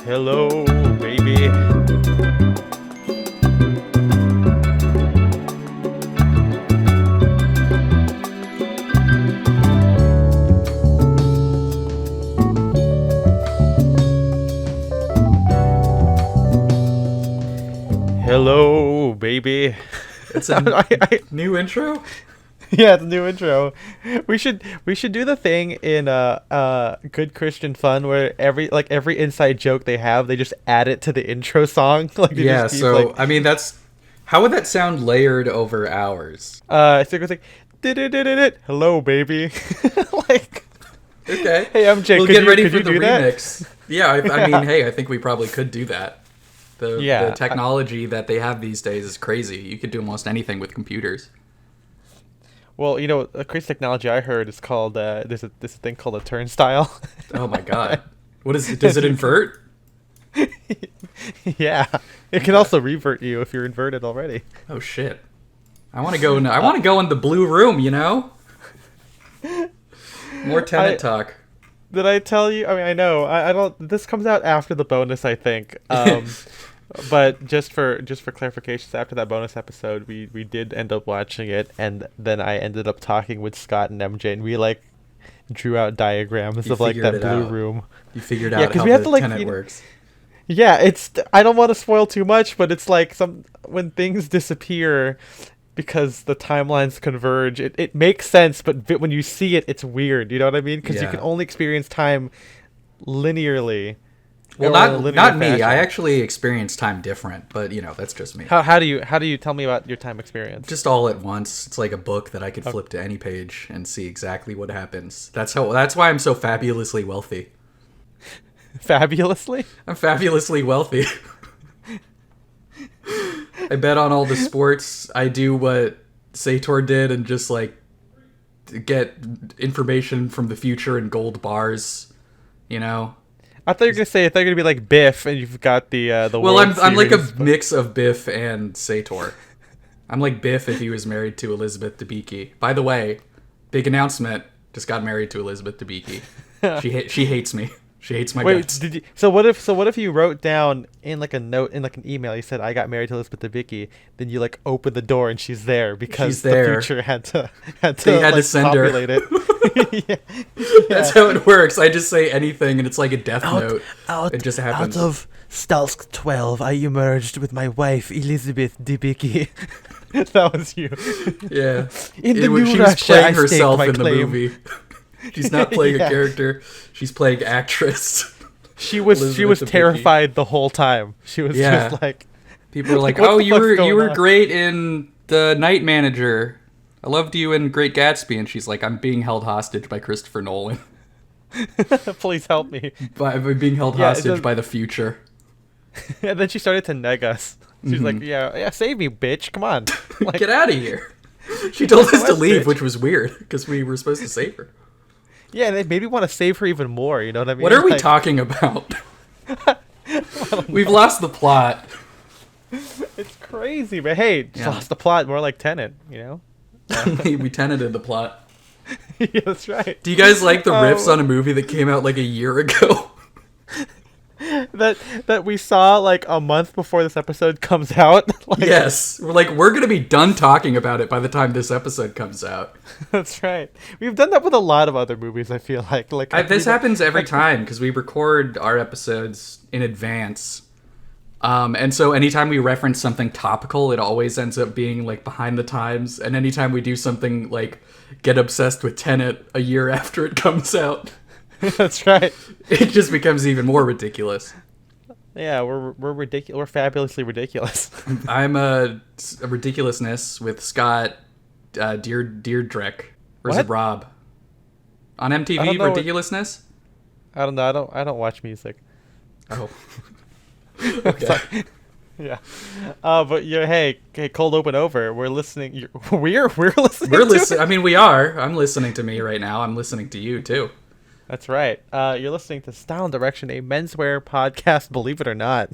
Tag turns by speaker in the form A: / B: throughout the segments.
A: Hello, baby. Hello, baby.
B: It's a new intro?
A: Yeah, it's a new intro. We should do the thing in Good Christian Fun where every inside joke they have, they just add it to the intro song.
B: Yeah, so I mean how would that sound layered over hours?
A: So it goes like hello, baby.
B: Okay.
A: Hey MJ,
B: we'll get ready for the remix.
A: That?
B: Yeah, I mean, hey, I think we probably could do that. The
A: The
B: technology that they have these days is crazy. You could do almost anything with computers.
A: Well, a crazy technology I heard is called there's a thing called a turnstile.
B: Oh my god. What is it? Does it invert?
A: Yeah. It can also revert you if you're inverted already.
B: Oh shit. I want to go in the blue room, More Tenet talk.
A: Did I tell you? I mean, I know. I don't. This comes out after the bonus, I think. But just for clarifications, after that bonus episode, we did end up watching it, and then I ended up talking with Scott and MJ, and we drew out diagrams of that blue room.
B: You figured out how the Tenet works.
A: Yeah, I don't want to spoil too much, but it's when things disappear because the timelines converge, it makes sense, but when you see it, it's weird. You know what I mean? Because you can only experience time linearly.
B: Well, not me. I actually experience time different, but that's just me.
A: How do you tell me about your time experience?
B: Just all at once. It's like a book that I could flip to any page and see exactly what happens. That's why I'm so fabulously wealthy.
A: Fabulously?
B: I'm fabulously wealthy. I bet on all the sports. I do what Sator did and just get information from the future in gold bars,
A: I thought you were gonna be like Biff, and you've got the
B: Well,
A: World
B: I'm like a
A: Series.
B: mix of Biff and Sator. I'm like Biff if he was married to Elizabeth Debicki. By the way, big announcement: just got married to Elizabeth Debicki. She hates me. She hates my guts.
A: So what if you wrote down in a note in an email, you said I got married to Elizabeth Debicki, then you open the door and she's there because the future had to
B: send her.
A: populate it. Yeah.
B: That's how it works. I just say anything and it's like a death note. It just happens.
A: Out of Stalsk 12, I emerged with my wife Elizabeth Debicki. That was you.
B: Yeah.
A: She was
B: Russia, playing herself in
A: claim.
B: the movie. She's not playing a character. She's playing actress.
A: She was terrified the whole time. She was just like...
B: People were like, "Oh, you were great in The Night Manager. I loved you in Great Gatsby." And she's like, "I'm being held hostage by Christopher Nolan."
A: Please help me.
B: I'm being held hostage by the future.
A: And then she started to neg us. She's like, yeah, save me, bitch. Come on.
B: Get out of here. She told us to leave, which was weird because we were supposed to save her.
A: Yeah, and they made me want to save her even more. You know what I mean?
B: What are we talking about? We've lost the plot.
A: It's crazy, but hey, lost the plot. More like Tenet,
B: We tenanted the plot.
A: Yeah, that's right.
B: Do you guys like the riffs on a movie that came out a year ago?
A: that we saw a month before this episode comes out.
B: Yes, we're gonna be done talking about it by the time this episode comes out.
A: That's right. We've done that with a lot of other movies. I feel
B: this happens every time because we record our episodes in advance, and so anytime we reference something topical, it always ends up being behind the times. And anytime we do something get obsessed with Tenet a year after it comes out.
A: That's right.
B: It just becomes even more ridiculous.
A: Yeah, we're ridiculous. We're fabulously ridiculous.
B: I'm a ridiculousness with Scott Deirdrick. Or is it Rob? On MTV, ridiculousness?
A: I don't know. I don't watch music.
B: Oh. Okay.
A: Yeah. But hey, cold open over. We're listening. We're listening.
B: We're listening. I mean, we are. I'm listening to me right now. I'm listening to you too.
A: That's right. You're listening to Style and Direction, a menswear podcast, believe it or not,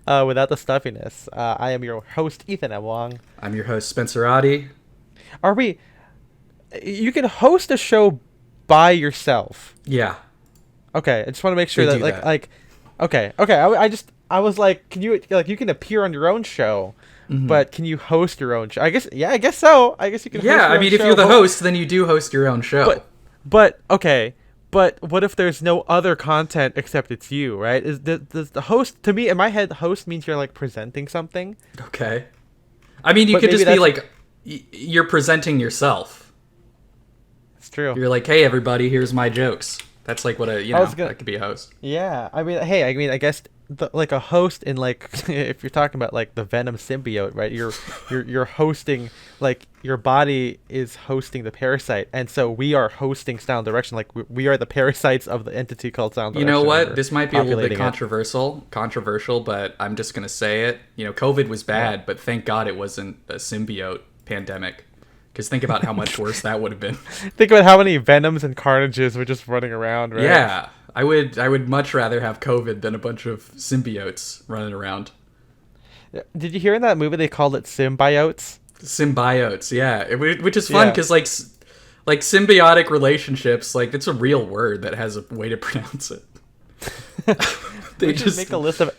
A: without the stuffiness. I am your host, Ethan M. Wong.
B: I'm your host, Spencer Oddie.
A: You can host a show by yourself.
B: Yeah.
A: Okay, I just want to make sure that. Okay. I was like, can you like you can appear on your own show, but can you host your own show? I guess. Yeah, I guess so. I guess you can.
B: Yeah,
A: host your
B: I
A: own
B: mean, if
A: show,
B: you're the host, then you do host your own show.
A: But okay. But what if there's no other content except it's you, right? Does the host, to me in my head, host means you're like presenting something.
B: Okay. I mean, you
A: But
B: could
A: maybe
B: just be
A: that's-
B: like, you're presenting yourself.
A: It's true.
B: You're like, hey, everybody, here's my jokes. That's like what that could be a host.
A: Yeah, I mean, hey, I mean, I guess like a host in like if you're talking about like the Venom symbiote, right? You're hosting, like your body is hosting the parasite, and so we are hosting Sound Direction. Like we are the parasites of the entity called Sound
B: You
A: Direction.
B: know
A: and
B: what?
A: we're
B: This might be a little bit
A: populating it.
B: controversial, but I'm just gonna say it. COVID was bad, but thank God it wasn't a symbiote pandemic. Because think about how much worse that would have been.
A: Think about how many Venoms and Carnages were just running around, right?
B: Yeah, I would much rather have COVID than a bunch of symbiotes running around.
A: Did you hear in that movie they called it symbiotes?
B: Symbiotes, yeah, which is fun
A: Yeah.
B: because like symbiotic relationships, like it's a real word that has a way to pronounce it. They
A: We should make a list of.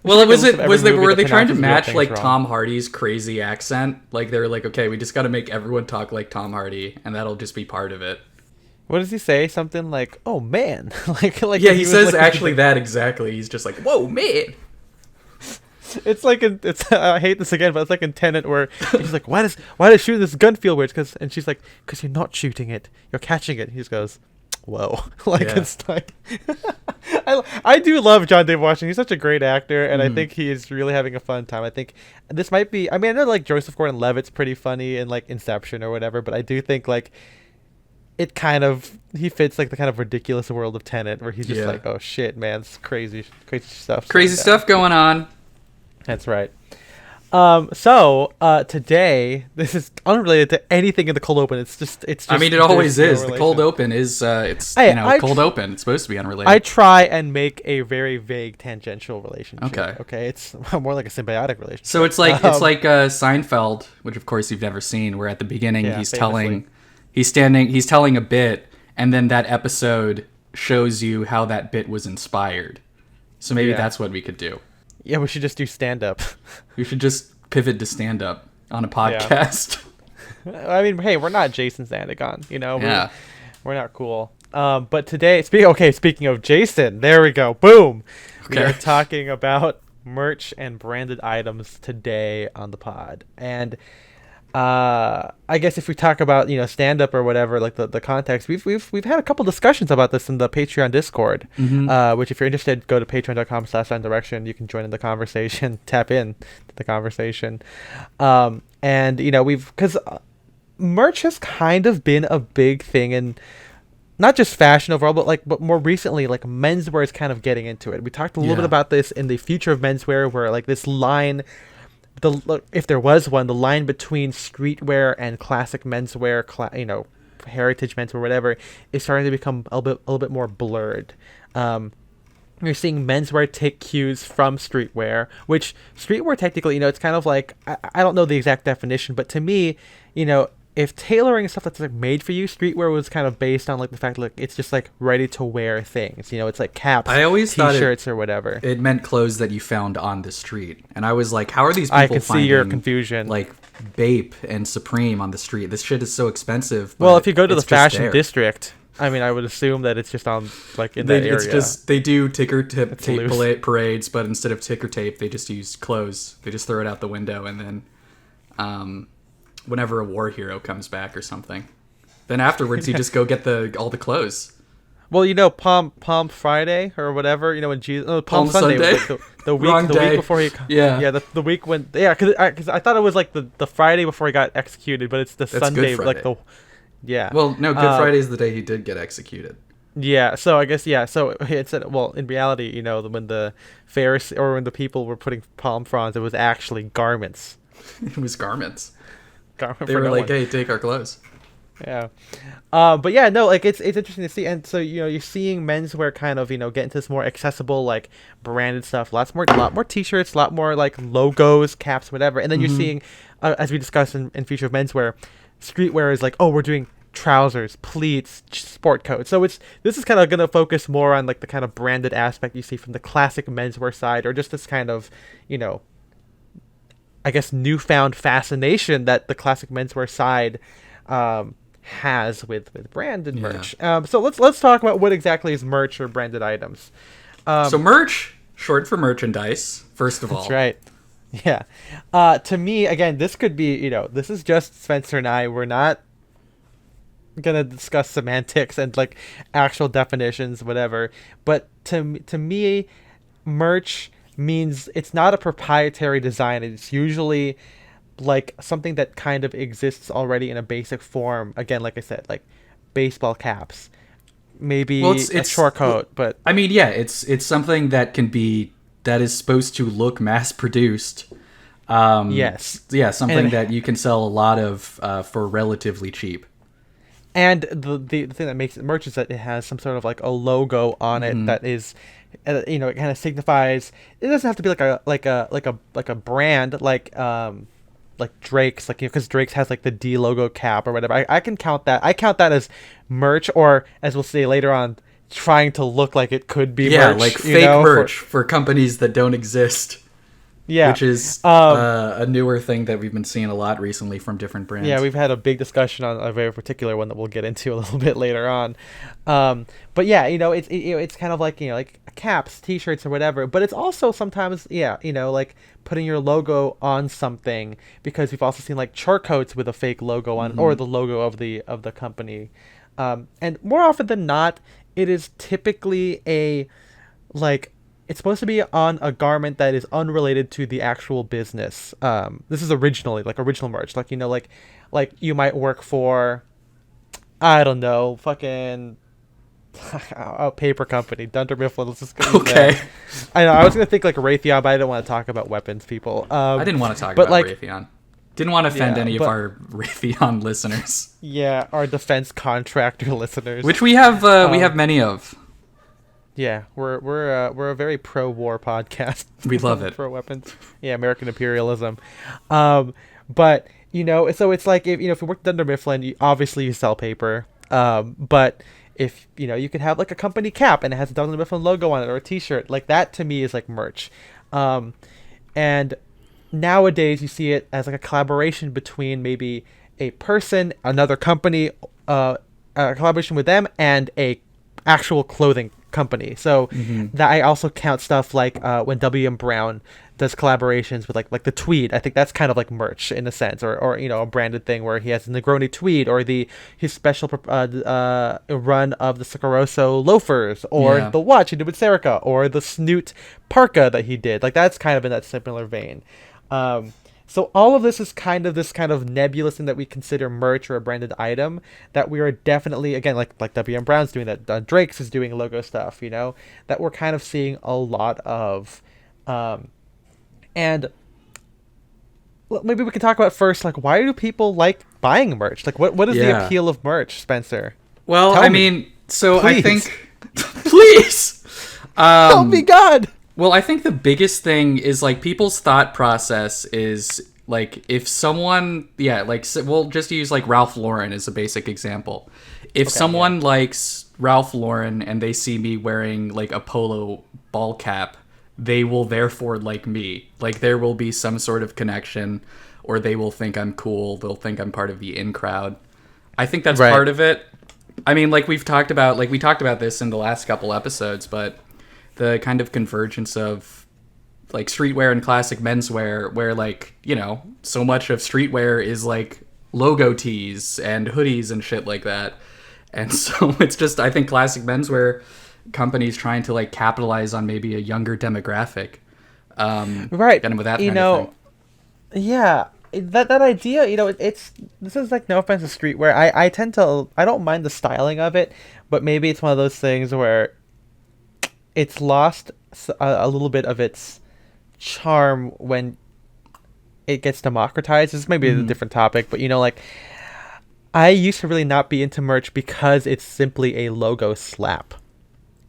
B: Well,
A: Make a list of every movie
B: were
A: that
B: they trying to
A: pronounces real
B: match
A: things
B: like
A: wrong.
B: Tom Hardy's crazy accent? Like they were like, okay, we just got to make everyone talk like Tom Hardy, and that'll just be part of it.
A: What does he say? Something like, "Oh man," like
B: Yeah,
A: when
B: he
A: was,
B: says
A: like,
B: actually that exactly. He's just like, whoa, man.
A: It's like it's. I hate this again, but it's like in Tenet where he's like, "Why does shooting this gun feel weird?" And she's like, "Cause you're not shooting it, you're catching it." He just goes, "Whoa!" Like
B: Yeah.
A: it's like. I do love John David Washington. He's such a great actor, and I think he is really having a fun time. I think this might be. I mean, I know like Joseph Gordon-Levitt's pretty funny in like Inception or whatever, but I do think like it kind of he fits like the kind of ridiculous world of Tenet where he's just
B: Yeah.
A: like, oh shit, man, it's crazy stuff.
B: Crazy stuff going on.
A: That's right. So today, this is unrelated to anything in the cold open. It's just
B: I mean, it
A: there's
B: always
A: no
B: is. The cold
A: relation.
B: open is it's
A: Hey,
B: cold open. It's supposed to be unrelated.
A: I try and make a very vague tangential relationship.
B: Okay.
A: Okay, it's more like a symbiotic relationship.
B: So it's like Seinfeld, which of course you've never seen, where at the beginning
A: Yeah,
B: he's
A: famously.
B: telling a bit, and then that episode shows you how that bit was inspired. So maybe
A: Yeah.
B: that's what we could do.
A: Yeah, we should just do stand up.
B: We should just pivot to stand up on a podcast.
A: I mean, hey, we're not Jason Zandigon, you know.
B: Yeah.
A: We're not cool. But today, speaking of Jason, there we go. Boom. We
B: Okay.
A: are talking about merch and branded items today on the pod. And I guess if we talk about, stand up or whatever, like the context, we've had a couple discussions about this in the Patreon Discord. Which if you're interested, go to patreon.com/direction. You can join in the conversation, tap in to the conversation. And because merch has kind of been a big thing in not just fashion overall, but more recently, like menswear is kind of getting into it. We talked a little bit about this in the future of menswear, where like this line, if there was one, the line between streetwear and classic menswear, heritage menswear, whatever, is starting to become a little bit more blurred. You're seeing menswear take cues from streetwear, which streetwear technically, it's kind of like, I don't know the exact definition, but to me, if tailoring is stuff that's like made for you, streetwear was kind of based on like the fact like it's just like ready to wear things. It's like caps,
B: I always thought
A: t-shirts or whatever.
B: It meant clothes that you found on the street, and I was like, how are these people
A: I can see your
B: finding,
A: confusion.
B: like Bape and Supreme on the street? This shit is so expensive.
A: Well,
B: but
A: if you go to the
B: it's just
A: fashion
B: there.
A: district, I mean, I would assume that it's just on like in that area.
B: It's just they do ticker tape
A: loose.
B: parades, but instead of ticker tape, they just use clothes. They just throw it out the window, and then, whenever a war hero comes back or something, then afterwards you just go get all the clothes.
A: Well, Palm Friday or whatever, when Jesus, Palm Sunday was like the week,
B: Wrong
A: the
B: day.
A: week before he,
B: Yeah.
A: the week when, because I thought it was like the Friday before he got executed, but it's the
B: That's
A: Sunday,
B: Good
A: like
B: Friday.
A: yeah.
B: Well, no, Good Friday is the day he did get executed.
A: Yeah, so I guess so it said, well, in reality, when the Pharisee or when the people were putting palm fronds, it was actually garments.
B: It was garments.
A: Garment
B: They
A: for
B: were
A: no
B: like,
A: one.
B: "Hey, take our clothes."
A: Yeah. But yeah, no, like it's interesting to see, and so you're seeing menswear kind of get into this more accessible like branded stuff, lot more t-shirts, a lot more like logos, caps, whatever, and then you're seeing, as we discussed in future of menswear, streetwear is like, oh, we're doing trousers, pleats, sport coats. So this is kind of going to focus more on like the kind of branded aspect you see from the classic menswear side, or just this kind of, I guess, newfound fascination that the classic menswear side has with branded merch. So let's talk about what exactly is merch or branded items.
B: So merch, short for merchandise, first of all.
A: That's right. Yeah. To me, again, this could be, this is just Spencer and I. We're not gonna discuss semantics and like actual definitions, whatever. But to me, merch means it's not a proprietary design. It's usually like something that kind of exists already in a basic form. Again, like I said, like baseball caps, maybe a short coat. But
B: I mean, yeah, it's something that is supposed to look mass produced.
A: Yes.
B: Yeah, something that you can sell a lot of for relatively cheap.
A: And the thing that makes it merch is that it has some sort of like a logo on it that is, it kind of signifies. It doesn't have to be like a brand like Drake's, like, because Drake's has like the D logo cap or whatever. I can count that. I count that as merch, or as we'll see later on, trying to look like it could be merch.
B: Yeah, like fake merch for companies that don't exist.
A: Yeah,
B: which is a newer thing that we've been seeing a lot recently from different brands.
A: Yeah, we've had a big discussion on a very particular one that we'll get into a little bit later on. But yeah, it's kind of like like caps, T-shirts, or whatever. But it's also sometimes like putting your logo on something, because we've also seen like chart coats with a fake logo on or the logo of the company. And more often than not, it is typically it's supposed to be on a garment that is unrelated to the actual business. This is original merch. Like, like you might work for, I don't know, fucking a paper company, Dunder Mifflin. Let's just go.
B: Okay.
A: I know. I was gonna think like Raytheon, but I didn't want to talk about weapons, people.
B: I didn't want to talk about Raytheon. Didn't want to offend any of our Raytheon listeners.
A: Yeah, our defense contractor listeners,
B: which we have many of.
A: Yeah, we're a very pro-war podcast.
B: We love it.
A: Pro weapons. Yeah, American imperialism. But so it's like if you work under Mifflin, obviously you sell paper. But if you could have like a company cap and it has a Dunder Mifflin logo on it, or a T-shirt, like that to me is like merch. And nowadays you see it as like a collaboration between maybe a person, another company, a collaboration with them, and a actual clothing company. So that I also count stuff like when W.M. Brown does collaborations with like the tweed. I think that's kind of like merch in a sense, or a branded thing where he has the Negroni tweed, or his special run of the Sacroso loafers, or the watch he did with Serica, or the Snoot parka that he did. Like that's kind of in that similar vein. So all of this is kind of this kind of nebulous thing that we consider merch or a branded item that we are definitely, again, like W.M. Brown's doing that, Drake's is doing logo stuff, that we're kind of seeing a lot of. And maybe we can talk about first, like, why do people like buying merch? Like, what is the appeal of merch, Spencer?
B: Well, I mean, so please. I think, please,
A: help me, God.
B: Well, I think the biggest thing is like people's thought process is like if someone, we'll just use like Ralph Lauren as a basic example. If someone likes Ralph Lauren and they see me wearing like a polo ball cap, they will therefore like me. Like there will be some sort of connection, or they will think I'm cool. They'll think I'm part of the in crowd. I think that's part of it. I mean, like we talked about this in the last couple episodes, but the kind of convergence of like streetwear and classic menswear, where like, so much of streetwear is like logo tees and hoodies and shit like that. And so it's just, I think classic menswear companies trying to like capitalize on maybe a younger demographic.
A: Right.
B: And with that kind of thing.
A: Yeah. That idea, this is like, no offense to streetwear. I don't mind the styling of it, but maybe it's one of those things where it's lost a little bit of its charm when it gets democratized. This is maybe a different topic, but like I used to really not be into merch because it's simply a logo slap.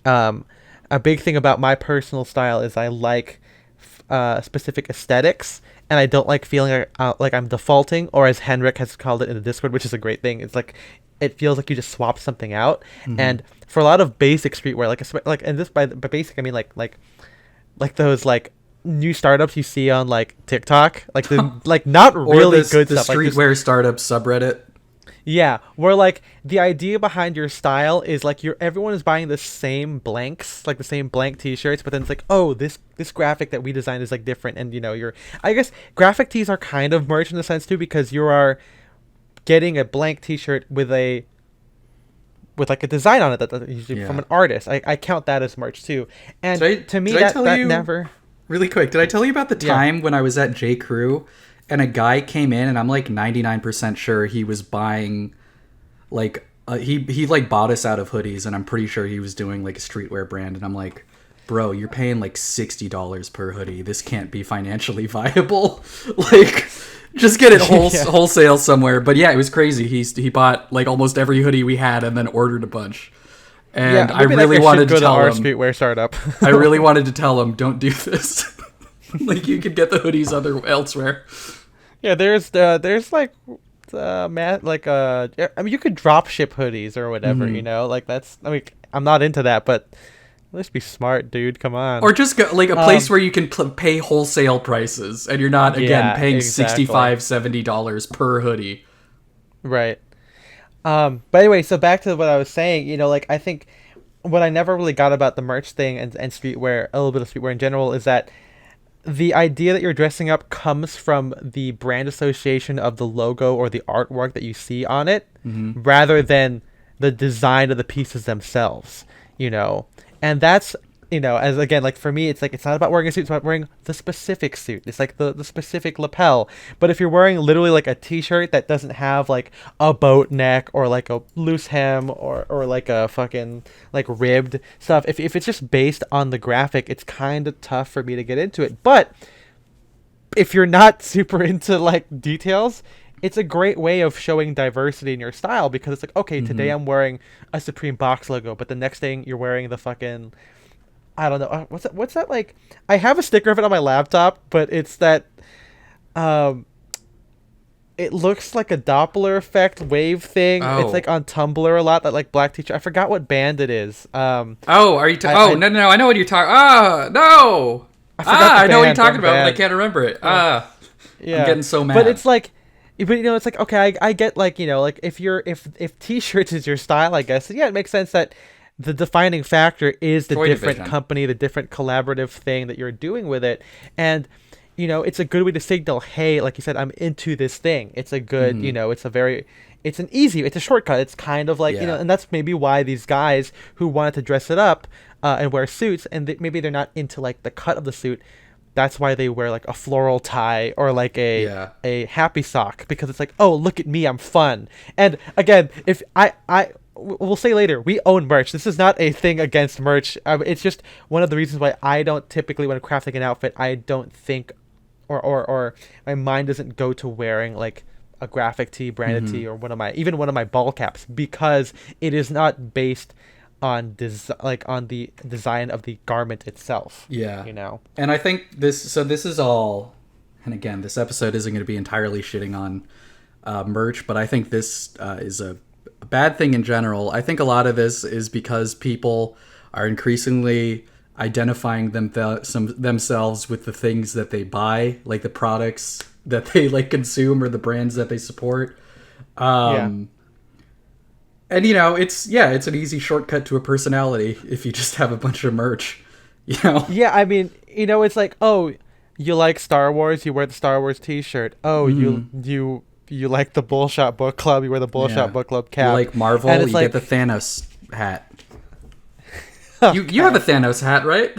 A: A big thing about my personal style is I like specific aesthetics, and I don't like feeling like I'm defaulting, or as Henrik has called it in the Discord, which is a great thing. It's like it feels like you just swapped something out.
B: Mm-hmm.
A: And for a lot of basic streetwear, like and this by basic I mean like those like new startups you see on like TikTok, like the like not really good
B: the
A: stuff, like
B: streetwear startup subreddit.
A: yeah, where like the idea behind your style is like everyone is buying the same blanks, like the same blank t-shirts, but then it's like, oh, this graphic that we designed is like different, and I guess graphic tees are kind of merch in a sense too, because you are getting a blank t-shirt with like a design on it that usually from an artist. I count that as merch too. And to me that never
B: really quick, did I tell you about the time when I was at J. Crew and a guy came in and I'm like 99% sure he was buying like he like bought us out of hoodies, and I'm pretty sure he was doing like a streetwear brand, and I'm like, bro, you're paying like $60 per hoodie. This can't be financially viable. Like, just get it wholesale somewhere. But yeah, it was crazy. He bought like almost every hoodie we had and then ordered a bunch. And I really wanted to tell him,
A: streetwear startup.
B: I really wanted to tell him, don't do this. Like, you could get the hoodies elsewhere.
A: Yeah, there's like I mean, you could drop ship hoodies or whatever, like that's, I mean, I'm not into that, but let's be smart, dude. Come on.
B: Or just go like a place where you can pay wholesale prices, and you're not again paying $65-$70 per hoodie.
A: Right. But anyway, so back to what I was saying. Like, I think what I never really got about the merch thing and streetwear, a little bit of streetwear in general, is that the idea that you're dressing up comes from the brand association of the logo or the artwork that you see on it, rather than the design of the pieces themselves. And that's, as again, like for me, it's like, it's not about wearing a suit, it's about wearing the specific suit. It's like the specific lapel. But if you're wearing literally like a t-shirt that doesn't have like a boat neck or like a loose hem or like a fucking like ribbed stuff, if it's just based on the graphic, it's kind of tough for me to get into it. But if you're not super into like details, it's a great way of showing diversity in your style, because it's like, okay, today I'm wearing a Supreme box logo, but the next thing you're wearing the fucking, I don't know, what's that like? I have a sticker of it on my laptop, but it's that, it looks like a Doppler effect wave thing. Oh. It's like on Tumblr a lot, that like black t-shirt. I forgot what band it is.
B: Are you? No, I know what you're talking. No. I know what you're talking about, but I can't remember it. Yeah. I'm getting so mad.
A: But it's like. But it's like, okay, I get like, like if t-shirts is your style, I guess, yeah, it makes sense that the defining factor is the different company, the different collaborative thing that you're doing with it. And it's a good way to signal, hey, like you said, I'm into this thing. It's a good, it's a shortcut. It's kind of like, and that's maybe why these guys who wanted to dress it up and wear suits, and maybe they're not into like the cut of the suit, that's why they wear like a floral tie or like a happy sock, because it's like, oh, look at me, I'm fun. And again, if we'll say later, we own merch. This is not a thing against merch. It's just one of the reasons why I don't typically, when crafting an outfit, I don't think or my mind doesn't go to wearing like a graphic tee, branded tee, or one of my ball caps, because it is not based on the design of the garment itself.
B: And I think this is all, and again, this episode isn't going to be entirely shitting on merch, but I think this is a bad thing in general. I think a lot of this is because people are increasingly identifying themselves with the things that they buy, like the products that they like consume or the brands that they support. And it's an easy shortcut to a personality if you just have a bunch of merch,
A: Yeah, I mean, it's like, oh, you like Star Wars, you wear the Star Wars t-shirt. Oh, you like the Bullshot Book Club, you wear the Bullshot Book Club cap.
B: You like Marvel, you get the Thanos hat. You have a Thanos hat, right?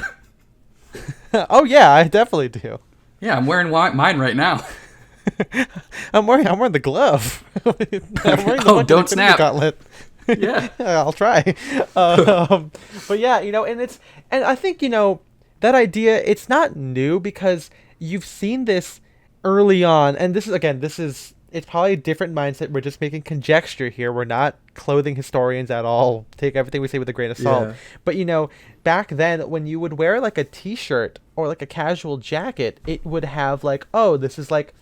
A: Oh yeah, I definitely do.
B: Yeah, I'm wearing mine right now.
A: I'm wearing the glove. I'm wearing the
B: don't snap.
A: Gauntlet.
B: Yeah.
A: I'll try. But yeah, and I think, that idea, it's not new, because you've seen this early on, and it's probably a different mindset. We're just making conjecture here. We're not clothing historians at all. Take everything we say with a grain of salt. But, back then, when you would wear like a t-shirt or like a casual jacket, it would have like, oh, this is like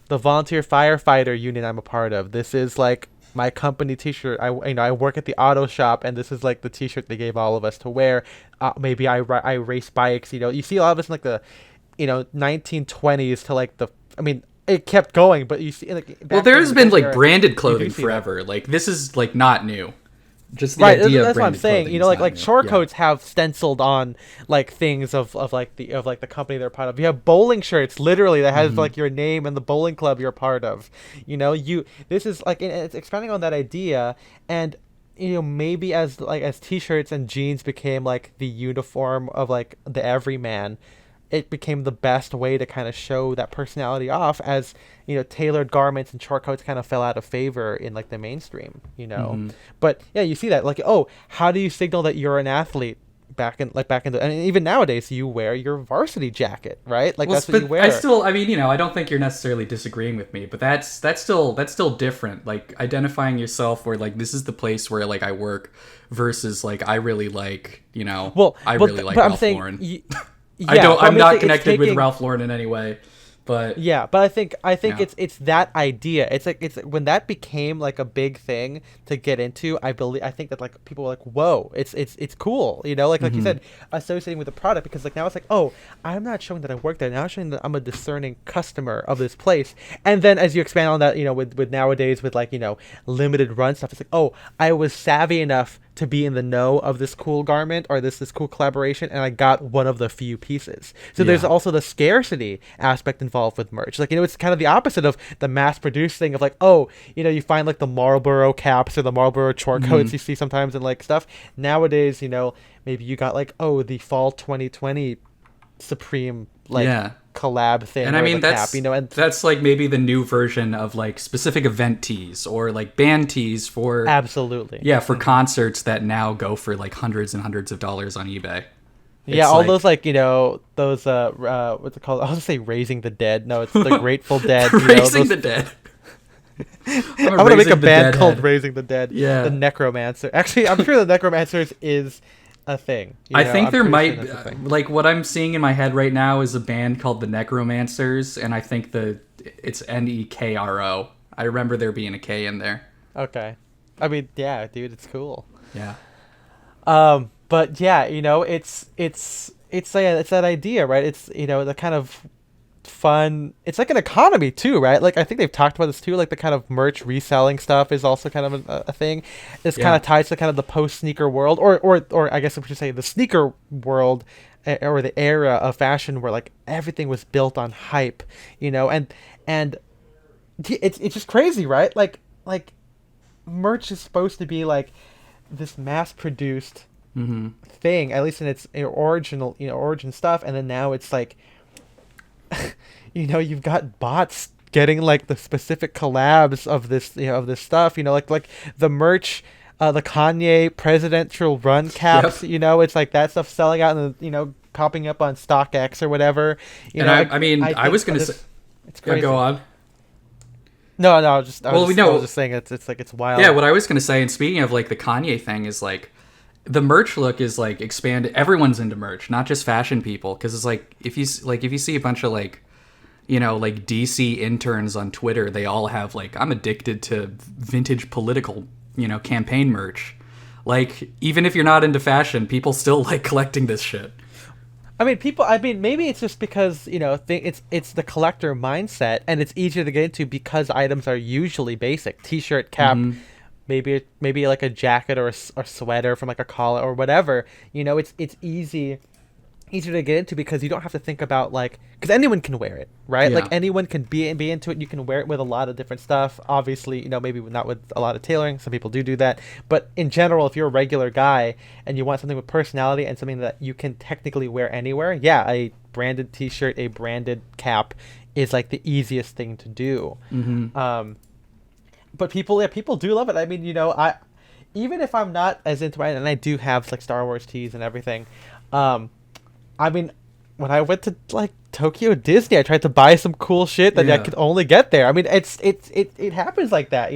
A: the volunteer firefighter union I'm a part of. This is like my company T-shirt. I work at the auto shop, and this is like the T-shirt they gave all of us to wear. Maybe I race bikes. You see a lot of this in like the 1920s to like the. I mean, it kept going, but you see like.
B: Well, there's been like
A: era,
B: branded clothing forever.
A: that.
B: Like this is like not new. Just the
A: Right,
B: idea of
A: that's what I'm
B: branded
A: saying.
B: clothing
A: Like
B: is not
A: short
B: new.
A: coats have stenciled on like things of the company they're part of. You have bowling shirts literally that has like your name and the bowling club you're part of. This is like, and it's expanding on that idea. And maybe as t-shirts and jeans became like the uniform of like the everyman, it became the best way to kind of show that personality off, as tailored garments and short coats kind of fell out of favor in like the mainstream. But yeah, you see that like, oh, how do you signal that you're an athlete? Back in the, and even nowadays you wear your varsity jacket, right? Like, that's what you wear.
B: I don't think you're necessarily disagreeing with me, but that's still different. Like identifying yourself where like this is the place where like I work versus like I really like Ralph Lauren. I'm not connected with Ralph Lauren in any way, but
A: yeah, but I think it's that idea. It's when that became like a big thing to get into. I think that like people were like, whoa, it's cool, like you said, associating with the product, because like now it's like, oh, I'm not showing that I work there. Now I'm showing that I'm a discerning customer of this place. And then as you expand on that, with nowadays with like limited run stuff, it's like, oh, I was savvy enough to be in the know of this cool garment or this cool collaboration, and I got one of the few pieces. So there's also the scarcity aspect involved with merch. Like, it's kind of the opposite of the mass-produced thing of like, oh, you find like the Marlboro caps or the Marlboro short coats you see sometimes and like stuff. Nowadays, maybe you got like, oh, the fall 2020 Supreme collab thing,
B: and I mean
A: that's
B: cap, and that's like maybe the new version of like specific event tees or like band tees for for concerts that now go for like hundreds and hundreds of dollars on eBay.
A: All those like those what's it called? I was gonna say Raising the Dead. No, it's the Grateful Dead.
B: Raising the Dead.
A: I'm gonna make a band called Raising the Dead.
B: Yeah,
A: the Necromancer. Actually, I'm sure the Necromancers is a thing.
B: I think there might like what I'm seeing in my head right now is a band called the Necromancers, and I think it's Nekro. I remember there being a K in there.
A: Okay, I mean, yeah, dude, it's cool.
B: Yeah.
A: But yeah, it's that idea, right? It's the kind of fun. It's like an economy too, right? Like I think they've talked about this too. Like the kind of merch reselling stuff is also kind of a thing. It's kind of ties to kind of the post sneaker world, or I guess we should say the sneaker world, or the era of fashion where like everything was built on hype, and it's just crazy, right? Like merch is supposed to be like this mass produced thing, at least in its original origin stuff, and then now it's like you've got bots getting like the specific collabs of this stuff, like the merch, the Kanye presidential run caps. It's like that stuff selling out and popping up on StockX or whatever.
B: I was gonna say,
A: it's crazy.
B: Go on.
A: No, I was just saying it's like it's wild.
B: Yeah, what I was gonna say, and speaking of like the Kanye thing, is like the merch look is like expanded. Everyone's into merch, not just fashion people, because it's like if you see a bunch of like like DC interns on Twitter, they all have like, I'm addicted to vintage political campaign merch. Like even if you're not into fashion, people still like collecting this shit.
A: I mean, maybe it's just because it's the collector mindset, and it's easier to get into because items are usually basic: t-shirt, cap, maybe like a jacket or a sweater from like a collar or whatever. It's easier to get into because you don't have to think about because anyone can wear it, right? Like anyone can be into it. You can wear it with a lot of different stuff. Obviously, maybe not with a lot of tailoring. Some people do that, but in general, if you're a regular guy and you want something with personality and something that you can technically wear anywhere, a branded t-shirt, a branded cap is like the easiest thing to do. But people do love it. I mean, I even if I'm not as into it, and I do have like Star Wars tees and everything, I mean, when I went to like Tokyo Disney, I tried to buy some cool shit that I could only get there. I mean, it happens like that,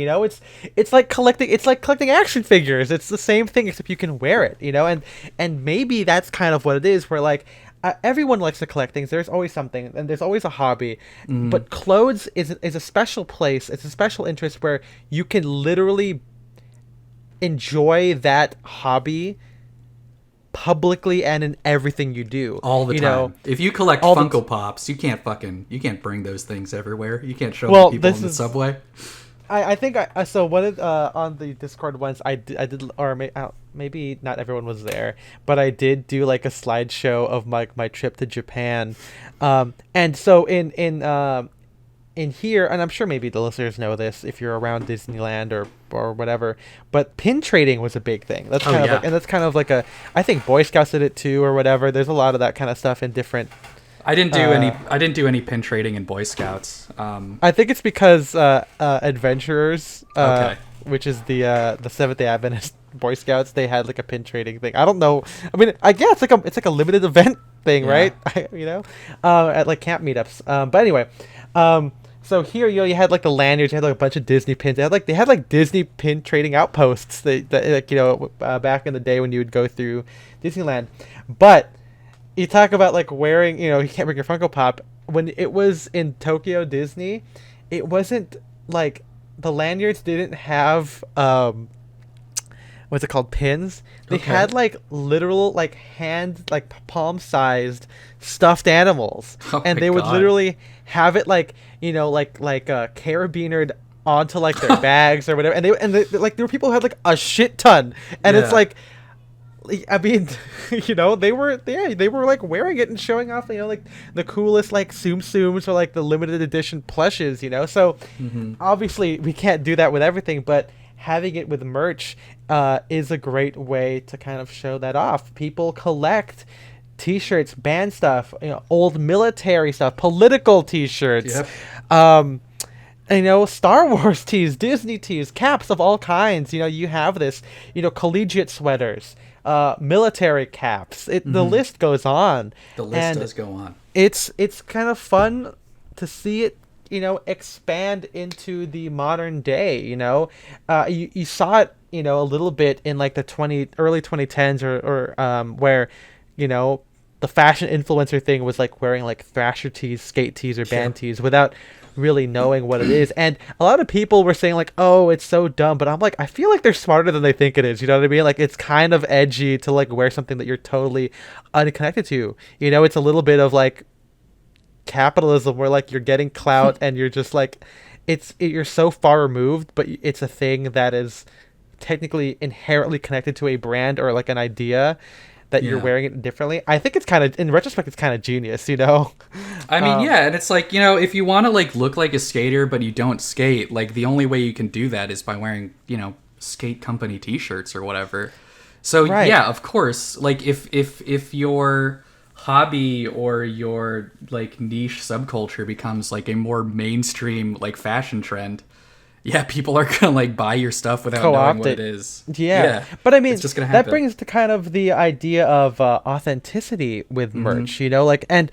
A: It's like collecting action figures. It's the same thing except you can wear it, and maybe that's kind of what it is. Where like everyone likes to collect things. There's always something, and there's always a hobby.
B: Mm-hmm.
A: But clothes is a special place. It's a special interest where you can literally enjoy that hobby publicly and in everything you do
B: All the
A: you
B: time.
A: know
B: If you collect
A: all
B: Funko Pops, you can't bring those things everywhere. You can't show
A: well
B: them to people
A: this
B: in the
A: is
B: subway.
A: I think so one of on the Discord once I did or maybe not everyone was there, but I did do like a slideshow of my trip to Japan, and so in here, and I'm sure maybe the listeners know this if you're around Disneyland or whatever, but pin trading was a big thing. That's kind of
B: yeah.
A: like, and that's kind of like I think Boy Scouts did it too or whatever. There's a lot of that kind of stuff in different.
B: I didn't do any pin trading in Boy Scouts.
A: I think it's because Adventurers,
B: Okay.
A: which is the Seventh Day Adventist Boy Scouts, they had like a pin trading thing. I don't know. I mean, I guess it's like a limited event thing,
B: Yeah.
A: right? At like camp meetups. But anyway, so here you had like the lanyards, you had like a bunch of Disney pins. They had like Disney pin trading outposts. That like back in the day when you would go through Disneyland, but you talk about like wearing, you can't bring your Funko Pop. When it was in Tokyo Disney, it wasn't like the lanyards didn't have what's it called, pins. They
B: Okay.
A: had like literal like hand like palm sized stuffed animals,
B: Oh
A: and
B: my
A: they would
B: God.
A: literally have it like carabinered onto like their bags or whatever, and like there were people who had like a shit ton, and it's
B: Yeah.
A: like, I mean, they were like wearing it and showing off, like the coolest like Tsum Tsums or like the limited edition plushes, So obviously we can't do that with everything, but having it with merch is a great way to kind of show that off. People collect T-shirts, band stuff, old military stuff, political T-shirts.
B: Yep.
A: Star Wars tees, Disney tees, caps of all kinds. You have this, collegiate sweaters, military caps. The list goes on.
B: The list does go on.
A: It's kind of fun to see it, expand into the modern day. You saw it, a little bit in like the early 2010s or where, the fashion influencer thing was like wearing like Thrasher tees, skate tees, or band tees without really knowing what it is. And a lot of people were saying like, oh, it's so dumb, but I'm like, I feel like they're smarter than they think it is. You know what I mean? Like, it's kind of edgy to like wear something that you're totally unconnected to. It's a little bit of like capitalism where like you're getting clout and you're just like, you're so far removed, but it's a thing that is technically inherently connected to a brand or like an idea that you're wearing it differently. I think it's kind of, in retrospect, it's kind of genius,
B: I mean, yeah, and it's like, if you want to like look like a skater but you don't skate, like the only way you can do that is by wearing, skate company T-shirts or whatever. So
A: Right.
B: yeah, of course, like if your hobby or your like niche subculture becomes like a more mainstream like fashion trend, yeah, people are gonna like buy your stuff without knowing
A: Co-opt
B: what
A: it.
B: it is.
A: Yeah. But I mean,
B: it's just gonna
A: that
B: happen.
A: brings to kind of the idea of authenticity with merch, like, and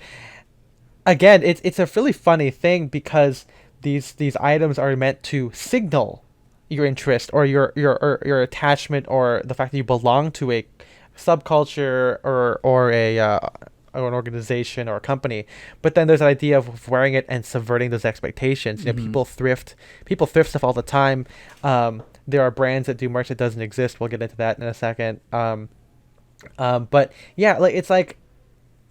A: again, it's a really funny thing because these items are meant to signal your interest or your attachment or the fact that you belong to a subculture or an organization or a company. But then there's an idea of wearing it and subverting those expectations. People thrift stuff all the time. There are brands that do merch that doesn't exist. We'll get into that in a second. But yeah, like it's like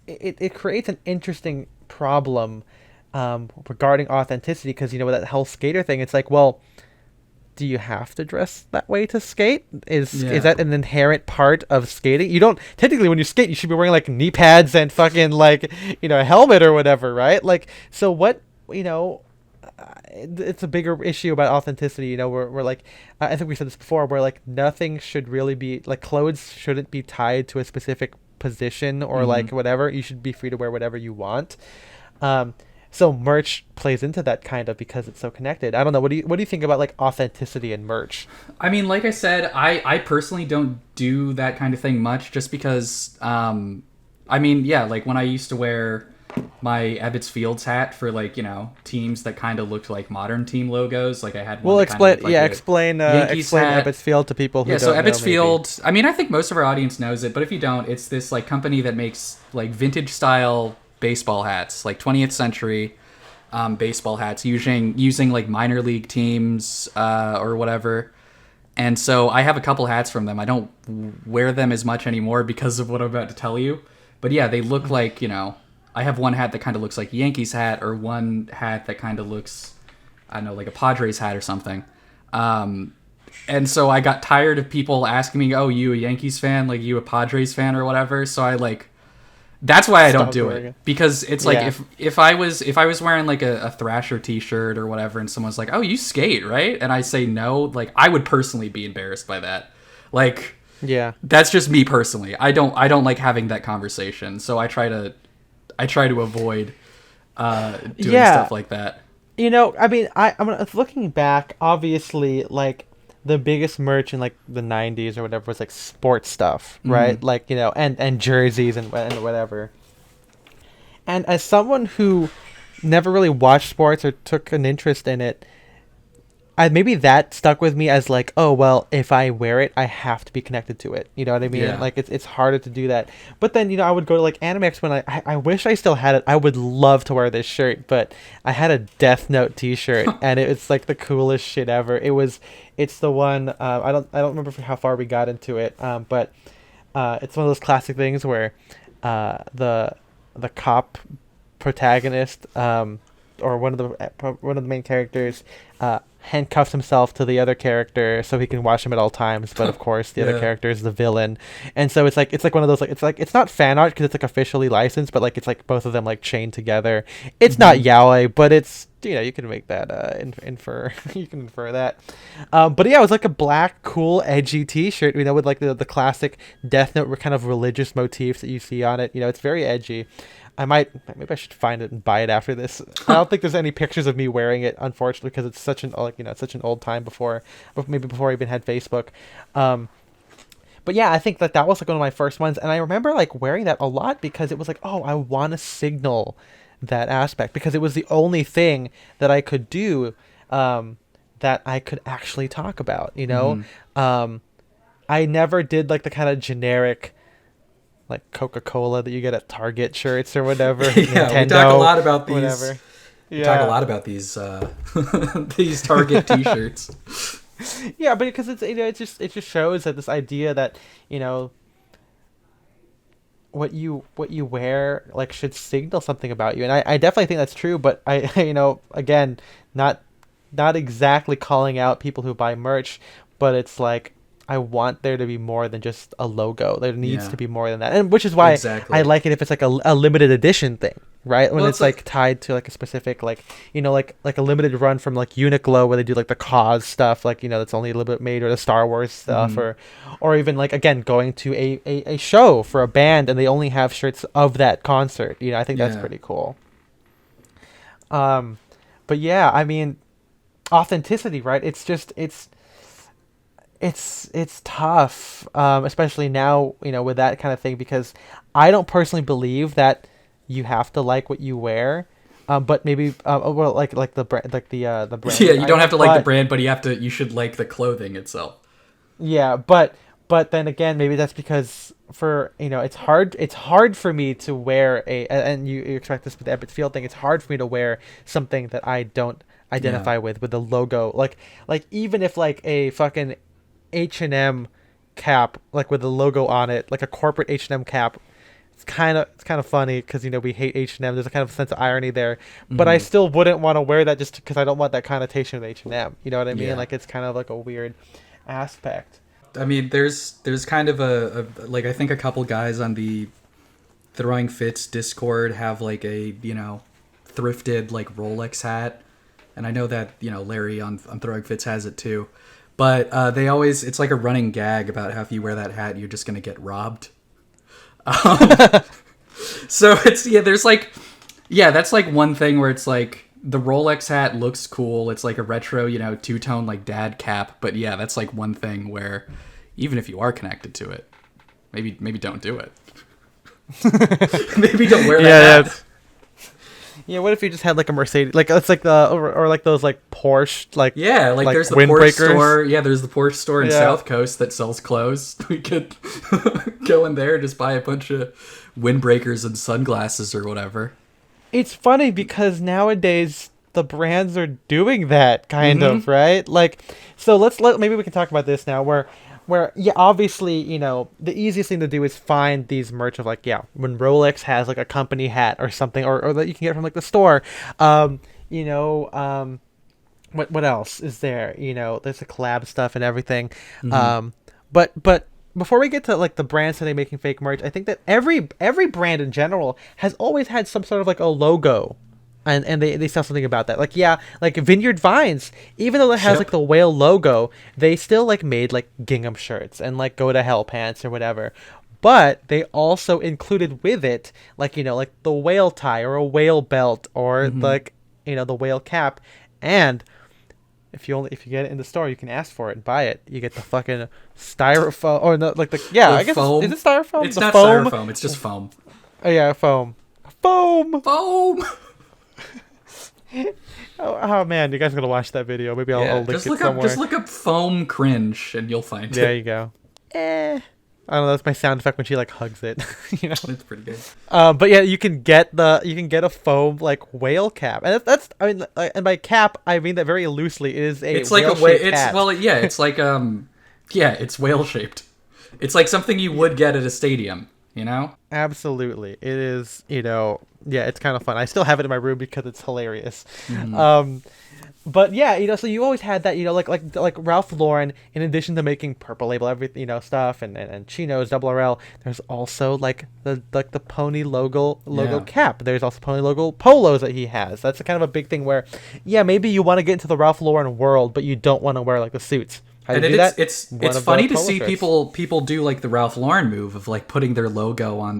A: it creates an interesting problem regarding authenticity because with that whole skater thing, it's like, well, do you have to dress that way to skate? Is that an inherent part of skating? You don't technically, when you skate, you should be wearing like knee pads and fucking like a helmet or whatever, right? Like, so what it's a bigger issue about authenticity. We're like, I think we said this before, where like nothing should really be like, clothes shouldn't be tied to a specific position or like whatever. You should be free to wear whatever you want. So merch plays into that kind of because it's so connected. I don't know. What do you think about like authenticity in merch?
B: I mean, like I said, I personally don't do that kind of thing much just because, I mean, yeah, like when I used to wear my Ebbets Fields hat for like, teams that kind of looked like modern team logos. Like I had one
A: Well,
B: that kind of
A: explain
B: looked like
A: explain
B: Yankees
A: explain
B: hat.
A: Ebbets Field to people who
B: Yeah, so
A: don't know.
B: Ebbets Field, I mean, I think most of our audience knows it, but if you don't, it's this like company that makes like vintage style baseball hats, like 20th century baseball hats, using like minor league teams or whatever. And so I have a couple hats from them. I don't wear them as much anymore because of what I'm about to tell you. But yeah, they look like, I have one hat that kind of looks like a Yankees hat, or one hat that kind of looks, I don't know, like a Padres hat or something. And so I got tired of people asking me, "Oh, you a Yankees fan? Like you a Padres fan or whatever?" So I like, that's why I don't do it, because it's like if I was wearing like a Thrasher T-shirt or whatever, and someone's like, "Oh, you skate, right?" and I say no, like I would personally be embarrassed by that. Like,
A: Yeah.
B: that's just me personally. I don't like having that conversation, so I try to avoid doing stuff like that.
A: I mean, I'm looking back. Obviously, like the biggest merch in like the '90s or whatever was like sports stuff, right?
B: Mm-hmm.
A: Like and jerseys and whatever. And as someone who never really watched sports or took an interest in it, maybe that stuck with me as like, oh well, if I wear it, I have to be connected to it. You know what I mean?
B: Yeah.
A: Like it's harder to do that. But then I would go to like Anime X when I wish I still had it. I would love to wear this shirt, but I had a Death Note T-shirt and it's like the coolest shit ever. It's the one I don't remember how far we got into it, but it's one of those classic things where the cop protagonist or one of the main characters handcuffs himself to the other character so he can watch him at all times, but of course the other character is the villain. And so it's like one of those, like it's not fan art because it's like officially licensed, but like it's like both of them like chained together. It's not yaoi, but it's you can make that infer you can infer that. But yeah, it was like a black cool edgy T-shirt with like the classic Death Note kind of religious motifs that you see on it. It's very edgy. Maybe I should find it and buy it after this. I don't think there's any pictures of me wearing it, unfortunately, because it's such an it's such an old time before I even had Facebook. But yeah, I think that was like one of my first ones, and I remember like wearing that a lot because it was like, oh, I want to signal that aspect, because it was the only thing that I could do that I could actually talk about. I never did like the kind of generic like Coca-Cola that you get at Target shirts or whatever.
B: Yeah,
A: Nintendo,
B: we talk a lot about these.
A: Whatever.
B: We talk a lot about these these Target T-shirts.
A: Yeah, but because it's it just shows that this idea that what you wear like should signal something about you, and I definitely think that's true. But I again, not exactly calling out people who buy merch, but it's like, I want there to be more than just a logo. There needs to be more than that, and which is why I like it if it's like a limited edition thing, right? When it's like tied to like a specific like like a limited run from like Uniqlo where they do like the cause stuff, like that's only a little bit made, or the Star Wars stuff, or even like again going to a show for a band and they only have shirts of that concert. I think that's pretty cool. But yeah, I mean, authenticity, right? It's tough, especially now, with that kind of thing, because I don't personally believe that you have to like what you wear, but maybe well, like the brand, like the brand.
B: Yeah, you don't have to like the brand, but you should like the clothing itself.
A: Yeah, but then again, maybe that's because for it's hard for me to wear and you expect this with the Ebbets Field thing. It's hard for me to wear something that I don't identify with the logo, like even if like a fucking H&M cap, like with the logo on it, like a corporate H&M cap, it's kind of funny because we hate H&M. There's a kind of sense of irony there, but I still wouldn't want to wear that just because I don't want that connotation with H&M. You know what I mean? Like it's kind of like a weird aspect.
B: I mean, there's kind of a like, I think a couple guys on the Throwing Fits Discord have like a thrifted like Rolex hat, and I know that Larry on Throwing Fits has it too. But it's like a running gag about how if you wear that hat, you're just going to get robbed. So there's like, that's like one thing where it's like the Rolex hat looks cool. It's like a retro, two-tone like dad cap. But yeah, that's like one thing where even if you are connected to it, maybe don't do it. Maybe don't wear that hat.
A: Yeah, what if you just had like a Mercedes, like it's like the or like those like Porsche like
B: Yeah, like there's the Porsche
A: windbreakers.
B: store. Yeah, there's the Porsche store in
A: Yeah.
B: South Coast that sells clothes. We could go in there and just buy a bunch of windbreakers and sunglasses or whatever.
A: It's funny because nowadays the brands are doing that kind
B: Mm-hmm.
A: of, right? Like, so maybe we can talk about this now where yeah, obviously, you know, the easiest thing to do is find these merch of like, yeah, when Rolex has like a company hat or something or that you can get from like the store. You know, what else is there? You know, there's the collab stuff and everything.
B: Mm-hmm.
A: But before we get to like the brands that are making fake merch, I think that every brand in general has always had some sort of like a logo. And they sell something about that. Like, yeah, like Vineyard Vines, even though it has like the whale logo, they still like made like gingham shirts and like go to hell pants or whatever. But they also included with it like, you know, like the whale tie or a whale belt or like, you know, the whale cap. And if you get it in the store, you can ask for it and buy it. You get the fucking styrofoam or no, like I guess
B: foam.
A: is it styrofoam?
B: It's
A: the
B: not
A: foam?
B: styrofoam. It's just foam.
A: Oh yeah, foam.
B: Foam.
A: Oh man, you guys gotta watch that video. Maybe I'll link
B: just
A: it
B: look
A: somewhere.
B: just look up foam cringe and you'll find
A: There
B: it.
A: you go. I don't know. That's my sound effect when she like hugs it. You know.
B: It's pretty good.
A: But yeah, you can get a foam like whale cap, and that's I mean, and by cap I mean that very loosely. It is a
B: It's like a
A: whale-shaped
B: whale. It's
A: hat.
B: it's like it's whale shaped. It's like something you would get at a stadium. You know.
A: Absolutely, it is. You know, yeah, it's kind of fun. I still have it in my room because it's hilarious. But yeah, you know, so you always had that, you know, like Ralph Lauren, in addition to making Purple Label everything, you know, stuff and chinos, double RL, there's also like the pony logo cap. There's also pony logo polos that he has. That's a kind of a big thing where, yeah, maybe you want to get into the Ralph Lauren world, but you don't want to wear like the suits. How do you do that?
B: It's
A: One of the
B: funny to
A: polo
B: see
A: shirts.
B: people do like the Ralph Lauren move of like putting their logo on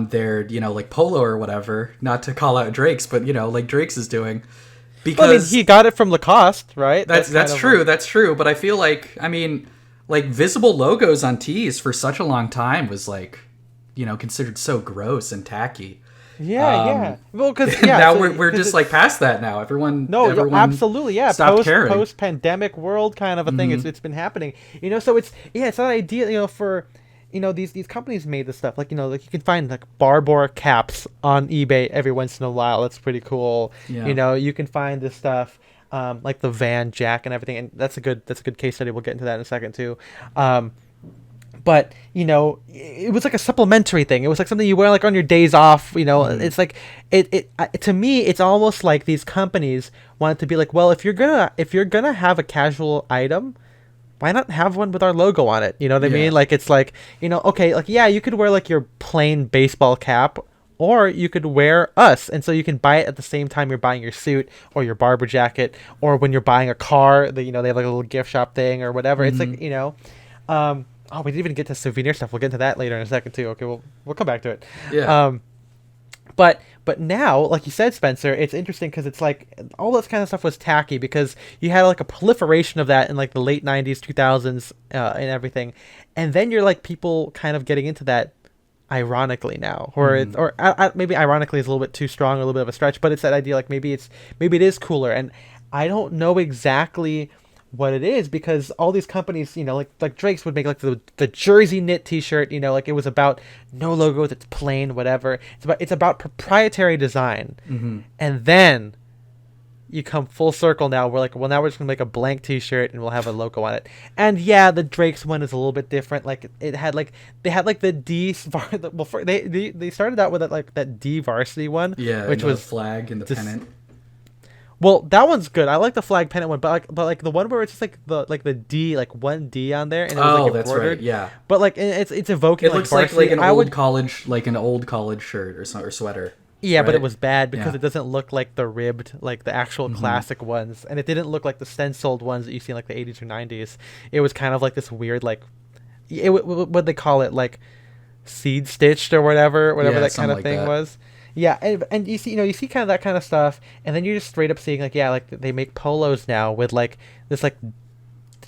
B: their, you know, like polo or whatever. Not to call out Drake's, but you know, like Drake's is doing. Because
A: Well, I mean, he got it from Lacoste, right?
B: that's
A: kind of
B: true.
A: like-
B: That's true. But I feel like, I mean, like visible logos on tees for such a long time was like, you know, considered so gross and tacky.
A: yeah. Well, because
B: now
A: so-
B: we're
A: 'cause
B: just
A: it's-
B: like past that now. Everyone
A: absolutely, yeah.
B: stopped caring.
A: Post pandemic world kind of a thing. It's been happening, you know. So it's that idea, you know, for, you know, these companies made this stuff, like, you know, like you can find like Barbora caps on eBay every once in a while. That's pretty cool.
B: Yeah.
A: You know, you can find this stuff, like the Van Jack and everything, and that's a good case study. We'll get into that in a second too. But, you know, it was like a supplementary thing. It was like something you wear like on your days off, you know. It's like to me, it's almost like these companies want it to be like, well, if you're gonna have a casual item, why not have one with our logo on it? You know what I mean? Like, it's like, you know, okay, like, yeah, you could wear like your plain baseball cap, or you could wear us, and so you can buy it at the same time you're buying your suit or your barber jacket, or when you're buying a car, that, you know, they have like a little gift shop thing or whatever. It's like, you know, oh, we didn't even get to souvenir stuff. We'll get to that later in a second too. Okay, we'll come back to it.
B: Yeah.
A: But now, like you said, Spencer, it's interesting because it's like all this kind of stuff was tacky because you had like a proliferation of that in like the late 90s, 2000s, and everything. And then you're like people kind of getting into that ironically now, or maybe ironically is a little bit too strong, a little bit of a stretch, but it's that idea like maybe it is cooler. And I don't know exactly what it is, because all these companies, you know, like Drake's would make like the jersey knit t-shirt, you know, like it was about no logos, it's plain, whatever. It's about proprietary design. And then you come full circle now. We're like, well, now we're just gonna make a blank t-shirt and we'll have a logo on it. And yeah, the Drake's one is a little bit different. Like they had like the D they started out with like that D varsity one,
B: Yeah,
A: which
B: and the
A: was
B: flag and the pennant.
A: Well, that one's good. I like the flag pennant one, but like the one where it's just like the D, like one D on there, and it was like
B: That's
A: embroidered.
B: right. Yeah,
A: But like it's evoking.
B: it looks
A: varsity.
B: like an
A: I
B: old
A: would,
B: college shirt or sweater.
A: yeah, but
B: right?
A: it was bad because
B: Yeah.
A: it doesn't look like the ribbed, like the actual classic ones, and it didn't look like the stenciled ones that you see in like the 80s or 90s. It was kind of like this weird, like what they call it, like seed stitched or whatever
B: Yeah,
A: that kind
B: something
A: of
B: like
A: thing
B: that.
A: was. Yeah, and you see kind of that kind of stuff, and then you're just straight up seeing like, yeah, like they make polos now with like this like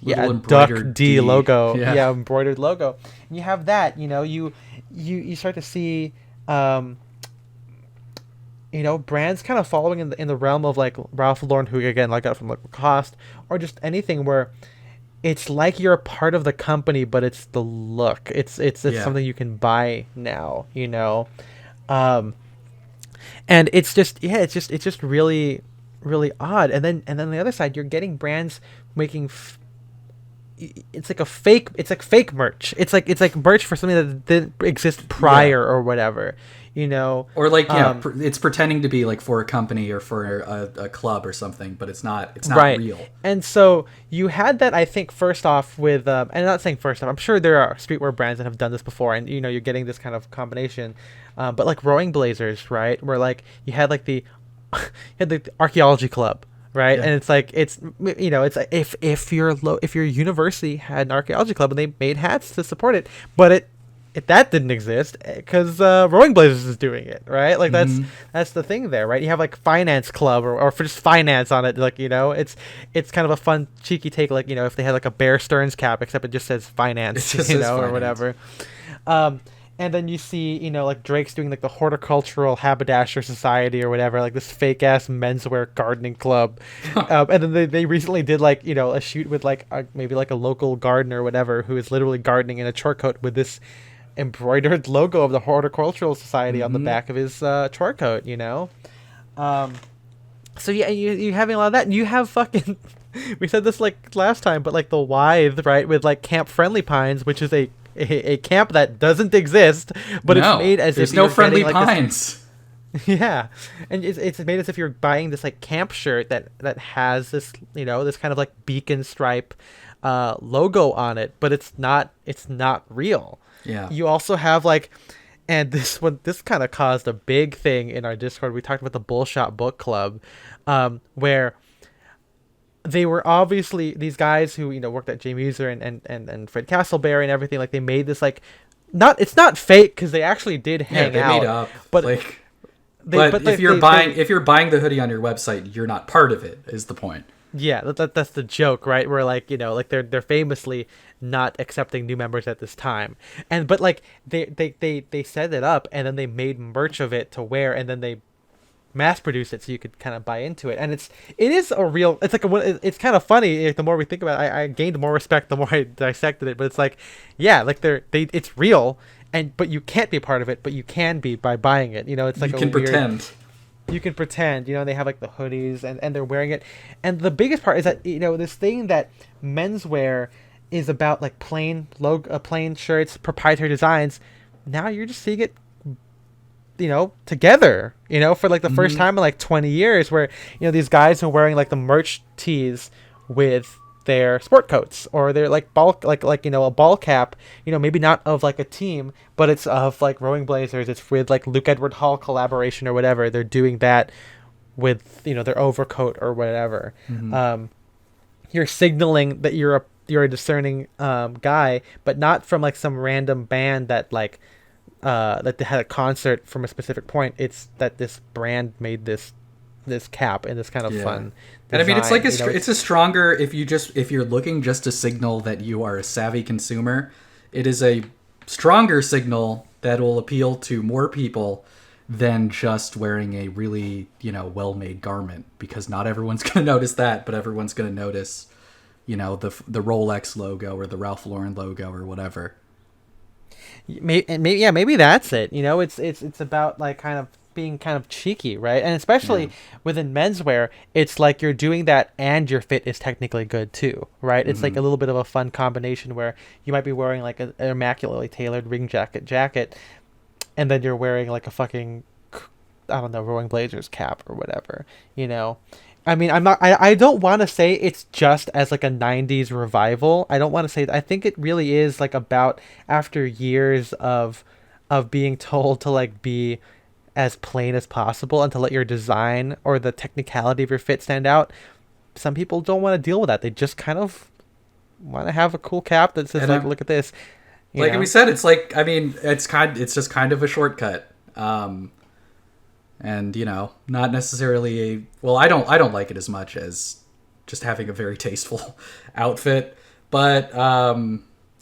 B: Little
A: a duck
B: embroidered
A: D logo,
B: Yeah.
A: embroidered logo, and you have that, you know, you start to see brands kind of following in the realm of like Ralph Lauren, who again like got from like Lacoste, or just anything where it's like you're a part of the company, but it's the look. It's
B: Yeah.
A: something you can buy now, um, and it's just really really odd. And then on the other side, you're getting brands making it's like fake merch. It's like merch for something that didn't exist
B: Yeah.
A: prior or whatever, you know.
B: Or like, yeah,
A: Um,
B: it's pretending to be like for a company or for a club or something, but it's not. It's not
A: right.
B: real.
A: And so you had that, I think, first off with, and I'm not saying first off. I'm sure there are streetwear brands that have done this before, and you're getting this kind of combination. But like rowing blazers, right? Where like you had like you had the archaeology club, right?
B: Yeah.
A: And it's like it's like if your university had an archaeology club and they made hats to support it, but if that didn't exist because rowing blazers is doing it, right? Like that's
B: Hmm.
A: that's the thing there, right? You have like finance club or for just finance on it, like it's kind of a fun cheeky take, like if they had like a Bear Stearns cap except it just says
B: It
A: finance,
B: just says
A: or
B: finance.
A: whatever. um and then you see, like Drake's doing like the horticultural haberdasher society or whatever, like this fake ass menswear gardening club. And then they recently did like, a shoot with like maybe like a local gardener or whatever who is literally gardening in a chore coat with this embroidered logo of the horticultural society on the
B: Hmm.
A: back of his chore coat. Um, so yeah, you having a lot of that, and you have fucking. We said this like last time, but like the Wythe, right, with like Camp Friendly Pines, which is a camp that doesn't exist, but it's
B: No,
A: made as
B: there's
A: if
B: no
A: you're getting
B: friendly
A: like this.
B: pines.
A: Yeah, and it's made as if you're buying this like camp shirt that has this kind of like beacon stripe logo on it, but it's not real.
B: Yeah.
A: You also have like, and this kind of caused a big thing in our Discord. We talked about the Bullshot Book Club, where they were obviously these guys who worked at J Muser and Fred Castleberry and everything. Like they made this like, it's not fake because they actually did
B: Yeah,
A: hang
B: they made
A: out,
B: up
A: but
B: like.
A: they
B: But
A: but
B: if
A: they,
B: you're
A: they,
B: buying
A: they
B: if you're buying the hoodie on your website, you're not part of it. Is the point?
A: yeah, that's the joke, right? Where like like they're famously not accepting new members at this time, and but like they set it up and then they made merch of it to wear, and then they mass produce it so you could kind of buy into it. And it is a real, it's like it's kind of funny. The more we think about it, I gained more respect the more I dissected it. But it's like, yeah, like it's real, but you can't be a part of it, but you can be by buying it. It's
B: You
A: like a
B: can
A: weird,
B: pretend.
A: you can pretend. They have like the hoodies and they're wearing it. And the biggest part is that this thing that menswear is about, like plain shirts, proprietary designs. Now you're just seeing it together, for like the first
B: Hmm.
A: time in like 20 years, where these guys are wearing like the merch tees with their sport coats, or they're like ball, like a ball cap, maybe not of like a team, but it's of like rowing blazers. It's with like Luke Edward Hall collaboration or whatever. They're doing that with their overcoat or whatever.
B: Hmm.
A: um you're signaling that you're a discerning guy, but not from like some random band that they had a concert from a specific point. It's that this brand made this cap in this kind of
B: Yeah.
A: fun
B: And I mean, it's like
A: design.
B: it's a stronger if you're looking just to signal that you are a savvy consumer, it is a stronger signal that will appeal to more people than just wearing a really well-made garment, because not everyone's going to notice that, but everyone's going to notice the Rolex logo or the Ralph Lauren logo or whatever.
A: Maybe that's it. It's about like kind of being kind of cheeky, right? And
B: Yeah.
A: especially within menswear, it's like you're doing that and your fit is technically good too, right? It's like
B: Hmm.
A: a little bit of a fun combination where you might be wearing like an immaculately tailored ring jacket, and then you're wearing like a fucking, I don't know, rowing blazers cap or whatever. I mean, I don't want to say it's just as like a 90s revival. I don't want to say that. I think it really is like about after years of being told to like be as plain as possible and to let your design or the technicality of your fit stand out. Some people don't want to deal with that. They just kind of want to have a cool cap that says
B: And
A: like,
B: I'm
A: look at this, you
B: like we
A: know.
B: said, it's like, I mean, it's just kind of a shortcut. And not necessarily a, well, I don't like it as much as just having a very tasteful outfit, but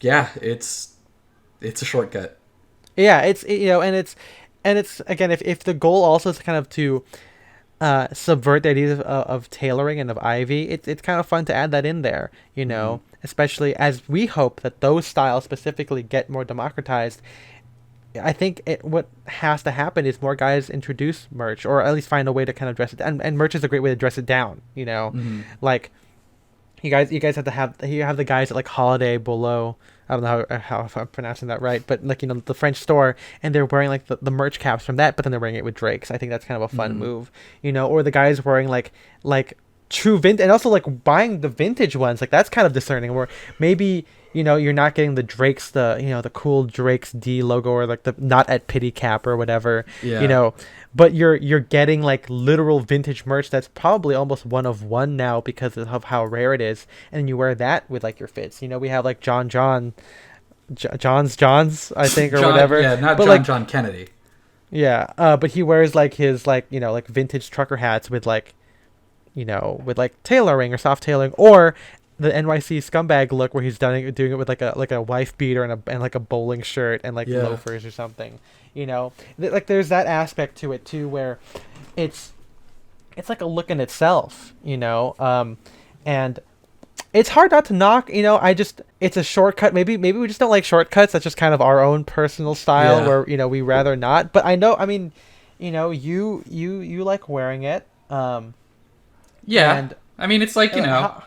B: yeah, it's a shortcut.
A: Yeah, and and it's again, if the goal also is kind of to subvert the idea of tailoring and of Ivy, it's kind of fun to add that in there, especially as we hope that those styles specifically get more democratized. I think what has to happen is more guys introduce merch, or at least find a way to kind of dress it, and merch is a great way to dress it down. Like you guys have the guys at like Holiday Below. I don't know how if I'm pronouncing that right, but like the French store, and they're wearing like the merch caps from that, but then they're wearing it with Drake's. I think that's kind of a fun move, or the guys wearing like true vintage, and also like buying the vintage ones. Like that's kind of discerning. Where maybe you're not getting the Drake's the cool Drake's D logo, or like the not at pity cap or whatever.
B: Yeah.
A: But you're getting like literal vintage merch that's probably almost one of one now because of how rare it is, and you wear that with like your fits. We have like John's I think, or whatever.
B: Yeah, not
A: but
B: John Kennedy.
A: Yeah, but he wears like his like vintage trucker hats with like with like tailoring or soft tailoring, or the NYC scumbag look where he's doing it with like a wife beater and like a bowling shirt and like loafers or something. Like there's that aspect to it too, where it's like a look in itself, and it's hard not to knock. It's a shortcut. Maybe we just don't like shortcuts. That's just kind of our own personal style where we rather not. But I know, you like wearing it.
B: Yeah, and, it's like we'll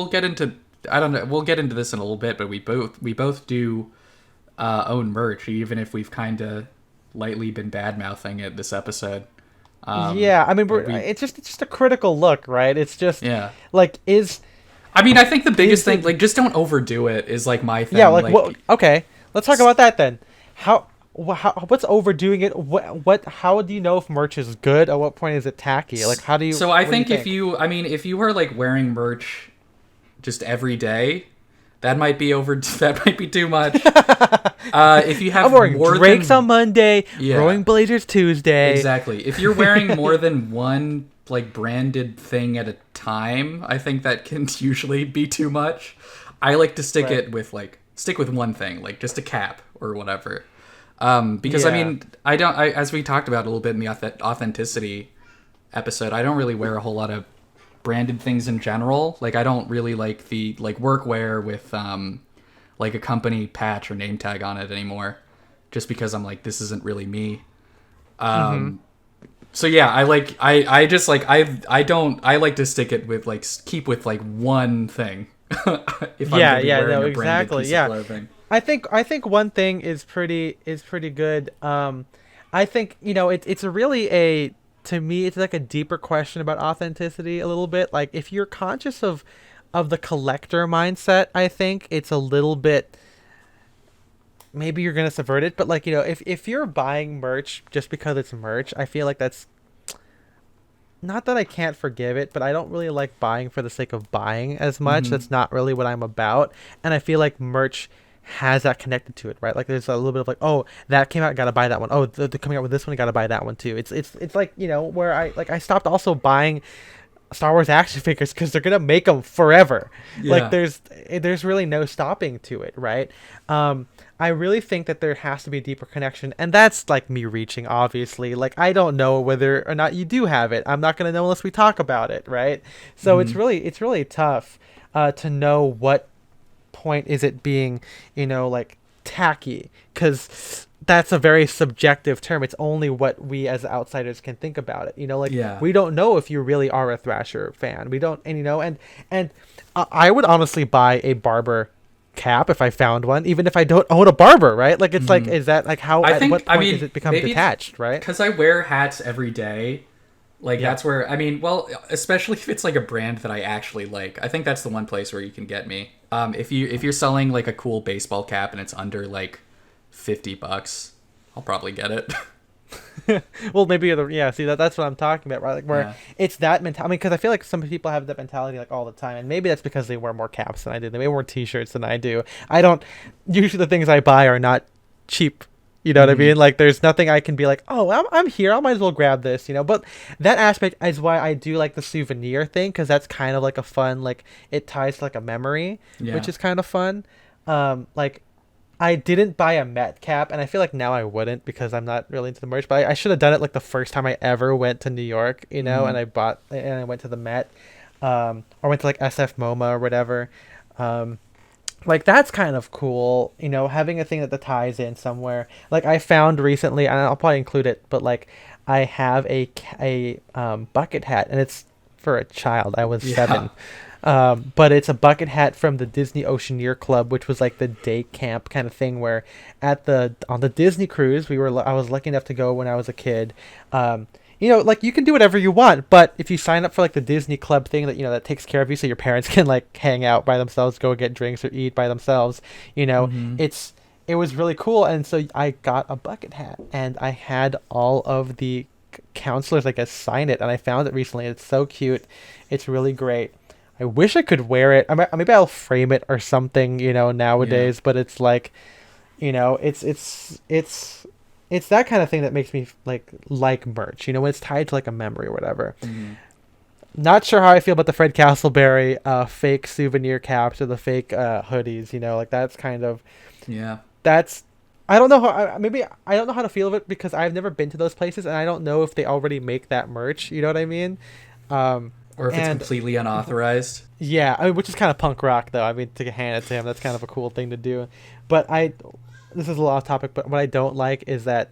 B: get into, I don't know, we'll get into this in a little bit, but we both do own merch, even if we've kind of lightly been bad mouthing it this episode.
A: It's just a critical look, right? It's just I
B: think the biggest thing, like, just don't overdo it is like my thing.
A: Okay, let's talk about that then. What's overdoing it? How do you know if merch is good? At what point is it tacky? Like, how do you?
B: So I think if you are like wearing merch just every day, that might be that might be too much. If you have, I'm wearing more
A: Drake's on Monday, Growing Blazers Tuesday.
B: Exactly. If you're wearing more than one like branded thing at a time, I think that can usually be too much. I like to stick with one thing, like just a cap or whatever. Because as we talked about a little bit in the authenticity episode, I don't really wear a whole lot of branded things in general. Like I don't really like the like workwear with like a company patch or name tag on it anymore, just because I'm like, this isn't really me. So yeah, I like to stick it with like keep with like one thing. If I'm gonna be wearing a branded piece of clothing.
A: I think one thing is pretty good. I think it's really to me it's like a deeper question about authenticity a little bit. Like if you're conscious of the collector mindset, I think it's a little bit, maybe you're gonna subvert it. But like if you're buying merch just because it's merch, I feel like that's not that I can't forgive it, but I don't really like buying for the sake of buying as much. That's not really what I'm about, and I feel like merch has that connected to it, right? Like there's a little bit of like, oh, that came out, gotta buy that one. Oh, they're coming out with this one, gotta buy that one too. It's like where I stopped also buying Star Wars action figures because they're gonna make them forever. Like there's really no stopping to it, right? I really think that there has to be a deeper connection, and that's like me reaching, obviously. Like I don't know whether or not you do have it. I'm not gonna know unless we talk about it, right? So it's really tough to know what point is it being like tacky, because that's a very subjective term. It's only what we as outsiders can think about it. We don't know if you really are a Thrasher fan. We don't, and I would honestly buy a Barber cap if I found one, even if I don't own a Barber, right? Like it's like, is that like how at what point does it become detached, right?
B: Because I wear hats every day. Like that's where especially if it's like a brand that I actually like. I think that's the one place where you can get me. If you're selling like a cool baseball cap and it's under like $50, I'll probably get it.
A: Well, maybe see that's what I'm talking about, right? Like where it's that mentality. I mean, because I feel like some people have that mentality like all the time, and maybe that's because they wear more caps than I do. They wear more T-shirts than I do. I don't. Usually, the things I buy are not cheap. You know what I mean? Like, there's nothing I can be like, oh, I'm here, I might as well grab this, But that aspect is why I do like the souvenir thing, because that's kind of like a fun, like, it ties to like a memory, which is kind of fun. Like, I didn't buy a Met cap, and I feel like now I wouldn't because I'm not really into the merch. But I should have done it like the first time I ever went to New York, and
B: Mm,
A: I went to the Met, or went to like SF MoMA or whatever. Um, like that's kind of cool, having a thing that ties in somewhere. Like I found recently, and I'll probably include it, but like I have a bucket hat, and it's for a child. I was
B: yeah.
A: 7. But it's a bucket hat from the Disney Oceaneer Club, which was like the day camp kind of thing where on the Disney cruise I was lucky enough to go when I was a kid. Like you can do whatever you want, but if you sign up for like the Disney Club thing that that takes care of you, so your parents can like hang out by themselves, go get drinks or eat by themselves,
B: Hmm.
A: it was really cool, and so I got a bucket hat, and I had all of the counselors, I guess, sign it, and I found it recently. It's so cute, it's really great. I wish I could wear it. Maybe I'll frame it or something,
B: Yeah.
A: nowadays. But it's like, it's that kind of thing that makes me like merch. When it's tied to like a memory or whatever.
B: Hmm.
A: Not sure how I feel about the Fred Castleberry fake souvenir caps or the fake hoodies. Like that's kind of
B: Yeah.
A: that's. I don't know how. Maybe I don't know how to feel of it because I've never been to those places and I don't know if they already make that merch. You know what I mean? Um,
B: Or if it's
A: and
B: completely unauthorized.
A: Yeah, which is kind of punk rock, though. I mean, to hand it to him, that's kind of a cool thing to do. But this is a lot off topic, but what I don't like is that,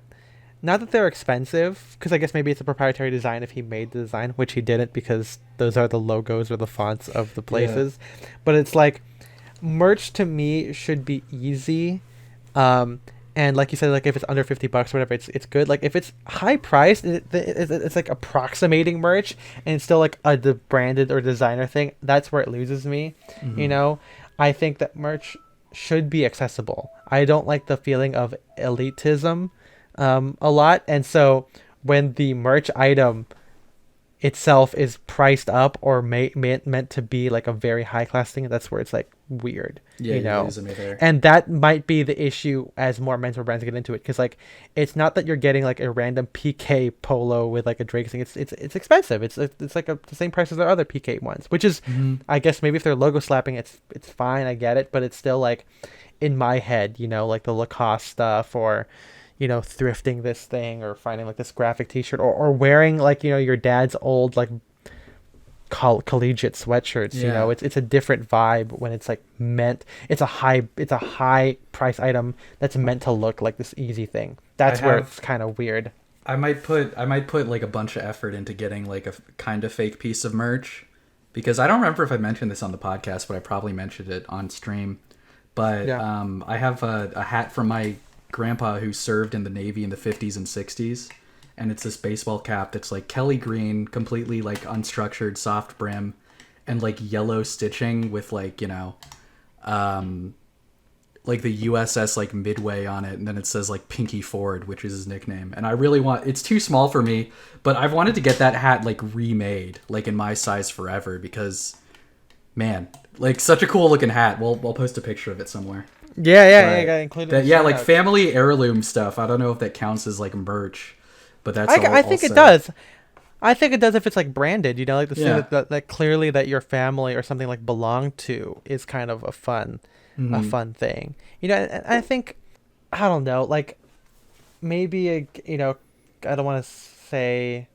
A: not that they're expensive, because I guess maybe it's a proprietary design if he made the design, which he didn't, because those are the logos or the fonts of the
B: Yeah.
A: places. But it's like, merch to me should be easy. Um, and like you said, like if it's under $50 or whatever, it's good. Like if it's high priced, it's like approximating merch, and it's still like the branded or designer thing. That's where it loses me. You
B: Hmm.
A: know, I think that merch should be accessible. I don't like the feeling of elitism, a lot, and so when the merch item itself is priced up or meant to be like a very high class thing, that's where it's like weird,
B: Yeah, you're losing me there.
A: and that might be the issue as more mentor brands get into it, because like it's not that you're getting like a random PK polo with like a Drake thing. It's expensive. It's like the same price as their other PK ones, which is,
B: Hmm.
A: I guess, maybe if they're logo slapping, it's fine. I get it, but it's still like in my head, like the Lacoste stuff, or thrifting this thing, or finding like this graphic T-shirt, or wearing like your dad's old like collegiate sweatshirts.
B: Yeah.
A: It's a different vibe when it's like meant. It's a high price item that's meant to look like this easy thing.
B: I
A: That's where it's
B: have
A: kind of weird.
B: I might put like a bunch of effort into getting like a kind of fake piece of merch, because I don't remember if I mentioned this on the podcast, but I probably mentioned it on stream. But
A: Yeah.
B: I have a hat from my grandpa who served in the Navy in the 50s and 60s, and it's this baseball cap that's like Kelly green, completely like unstructured, soft brim, and like yellow stitching with like um, like the USS like Midway on it, and then it says like Pinky Ford, which is his nickname. And I really want, it's too small for me, but I've wanted to get that hat like remade, like in my size forever, because man, like such a cool looking hat. We'll post a picture of it somewhere.
A: Yeah. I
B: But
A: got included in
B: that,
A: the
B: yeah,
A: show
B: like
A: notes.
B: family heirloom stuff. I don't know if that counts as like merch, but that's all
A: I
B: I'll
A: think it
B: say.
A: does. I think it does if it's like branded. Like the thing
B: Yeah.
A: that clearly that your family or something like belong to is kind of a
B: Hmm.
A: fun thing. And I think, I don't know, like maybe I don't want to say,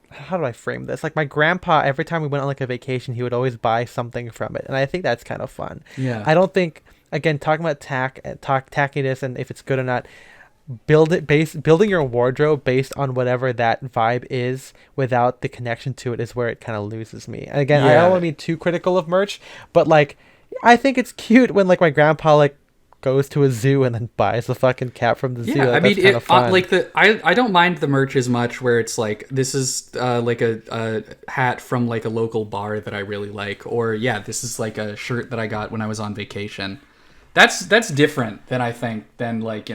A: how do I frame this? Like my grandpa, every time we went on like a vacation, he would always buy something from it, and I think that's kind of fun.
B: Yeah.
A: I don't think, again, talking about tackiness and if it's good or not, building your wardrobe based on whatever that vibe is without the connection to it is where it kind of loses me. And again, I don't want
B: Yeah.
A: to be too critical of merch, but like I think it's cute when like my grandpa like goes to a zoo and then buys the fucking cat from the zoo.
B: Yeah, I
A: Like that's
B: mean,
A: kind of fun.
B: like I don't mind the merch as much where it's like this is like a hat from like a local bar that I really like, or yeah, this is like a shirt that I got when I was on vacation. That's different than I think than like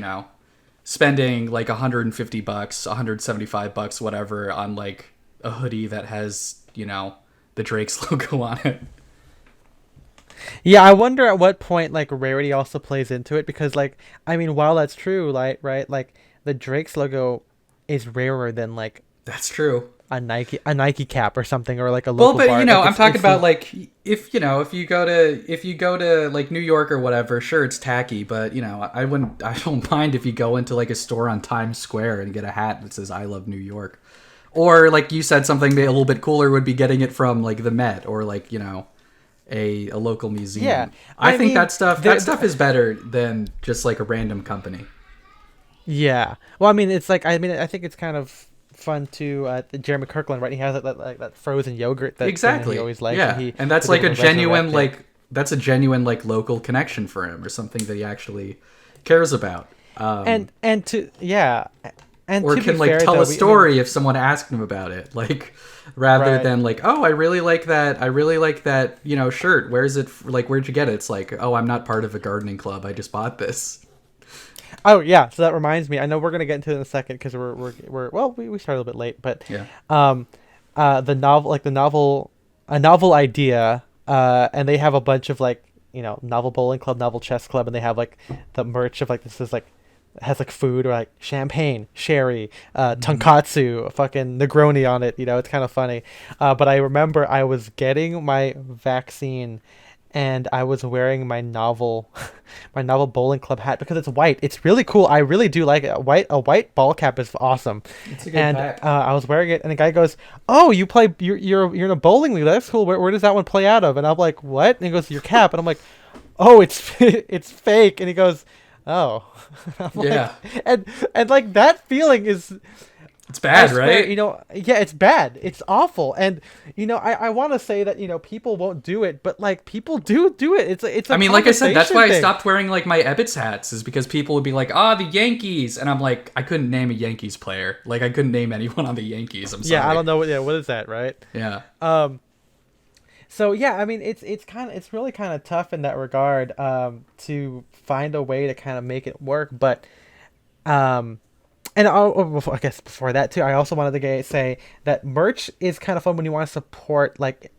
B: spending like $150, $175, whatever, on like a hoodie that has the Drake's logo on it.
A: Yeah, I wonder at what point like rarity also plays into it, because like I mean, while that's true, like right, like the Drake's logo is rarer than like
B: That's true.
A: a Nike cap or something, or like a
B: Well,
A: local
B: but
A: bar.
B: you know,
A: Like
B: I'm talking about like if you go to like New York or whatever, sure it's tacky, but you know, I don't mind if you go into like a store on Times Square and get a hat that says I love New York. Or like you said, something a little bit cooler would be getting it from like the Met or like, you know, a local museum.
A: Yeah,
B: I
A: I
B: think
A: mean,
B: that stuff is better than just like a random company.
A: yeah. Well, I mean, I think it's kind of fun to Jeremy Kirkland, right? He has that frozen yogurt that thing that he
B: Exactly.
A: always likes,
B: Yeah. And that's
A: was
B: like
A: able
B: a
A: to resurrect
B: genuine
A: it.
B: that's a genuine like local connection for him or something that he actually cares about.
A: And to yeah, and
B: Or
A: to
B: can
A: be
B: like
A: fair,
B: tell
A: though,
B: a story if someone asked him about it, like rather
A: right.
B: than like, oh, I really like that, you know, shirt, where's it, like where'd you get it? It's like, oh, I'm not part of a gardening club, I just bought this.
A: Oh yeah, so that reminds me. I know we're gonna get into it in a second because we're well, we started a little bit late, but
B: Yeah.
A: um, a novel idea, and they have a bunch of like novel bowling club, novel chess club, and they have like the merch of like this is like has like food or like champagne, sherry, tonkatsu, fucking Negroni on it. It's kind of funny. But I remember I was getting my vaccine, and I was wearing my novel, my novel bowling club hat because it's white. It's really cool. I really do like it. A white ball cap is awesome.
B: It's a good
A: And
B: pack.
A: I was wearing it, and the guy goes, "Oh, you're in a bowling league. That's cool. Where does that one play out of?" And I'm like, "What?" And he goes, "Your cap." And I'm like, "Oh, it's it's fake." And he goes, "Oh." I'm
B: Yeah.
A: like, and like that feeling is,
B: It's
A: I
B: bad,
A: swear,
B: right?
A: yeah, it's bad. It's awful. And I want to say that people won't do it, but like people do it. It's a
B: I mean, like I said, that's why I
A: thing.
B: stopped wearing like my Ebbets hats, is because people would be like, "Ah, the Yankees," and I'm like, I couldn't name a Yankees player. Like, I couldn't name anyone on the Yankees. I'm sorry.
A: Yeah, I don't know what is that, right?
B: Yeah.
A: So yeah, I mean it's really kind of tough in that regard, to find a way to kind of make it work, but um and I guess before that too, I also wanted to say that merch is kind of fun when you want to support. Like,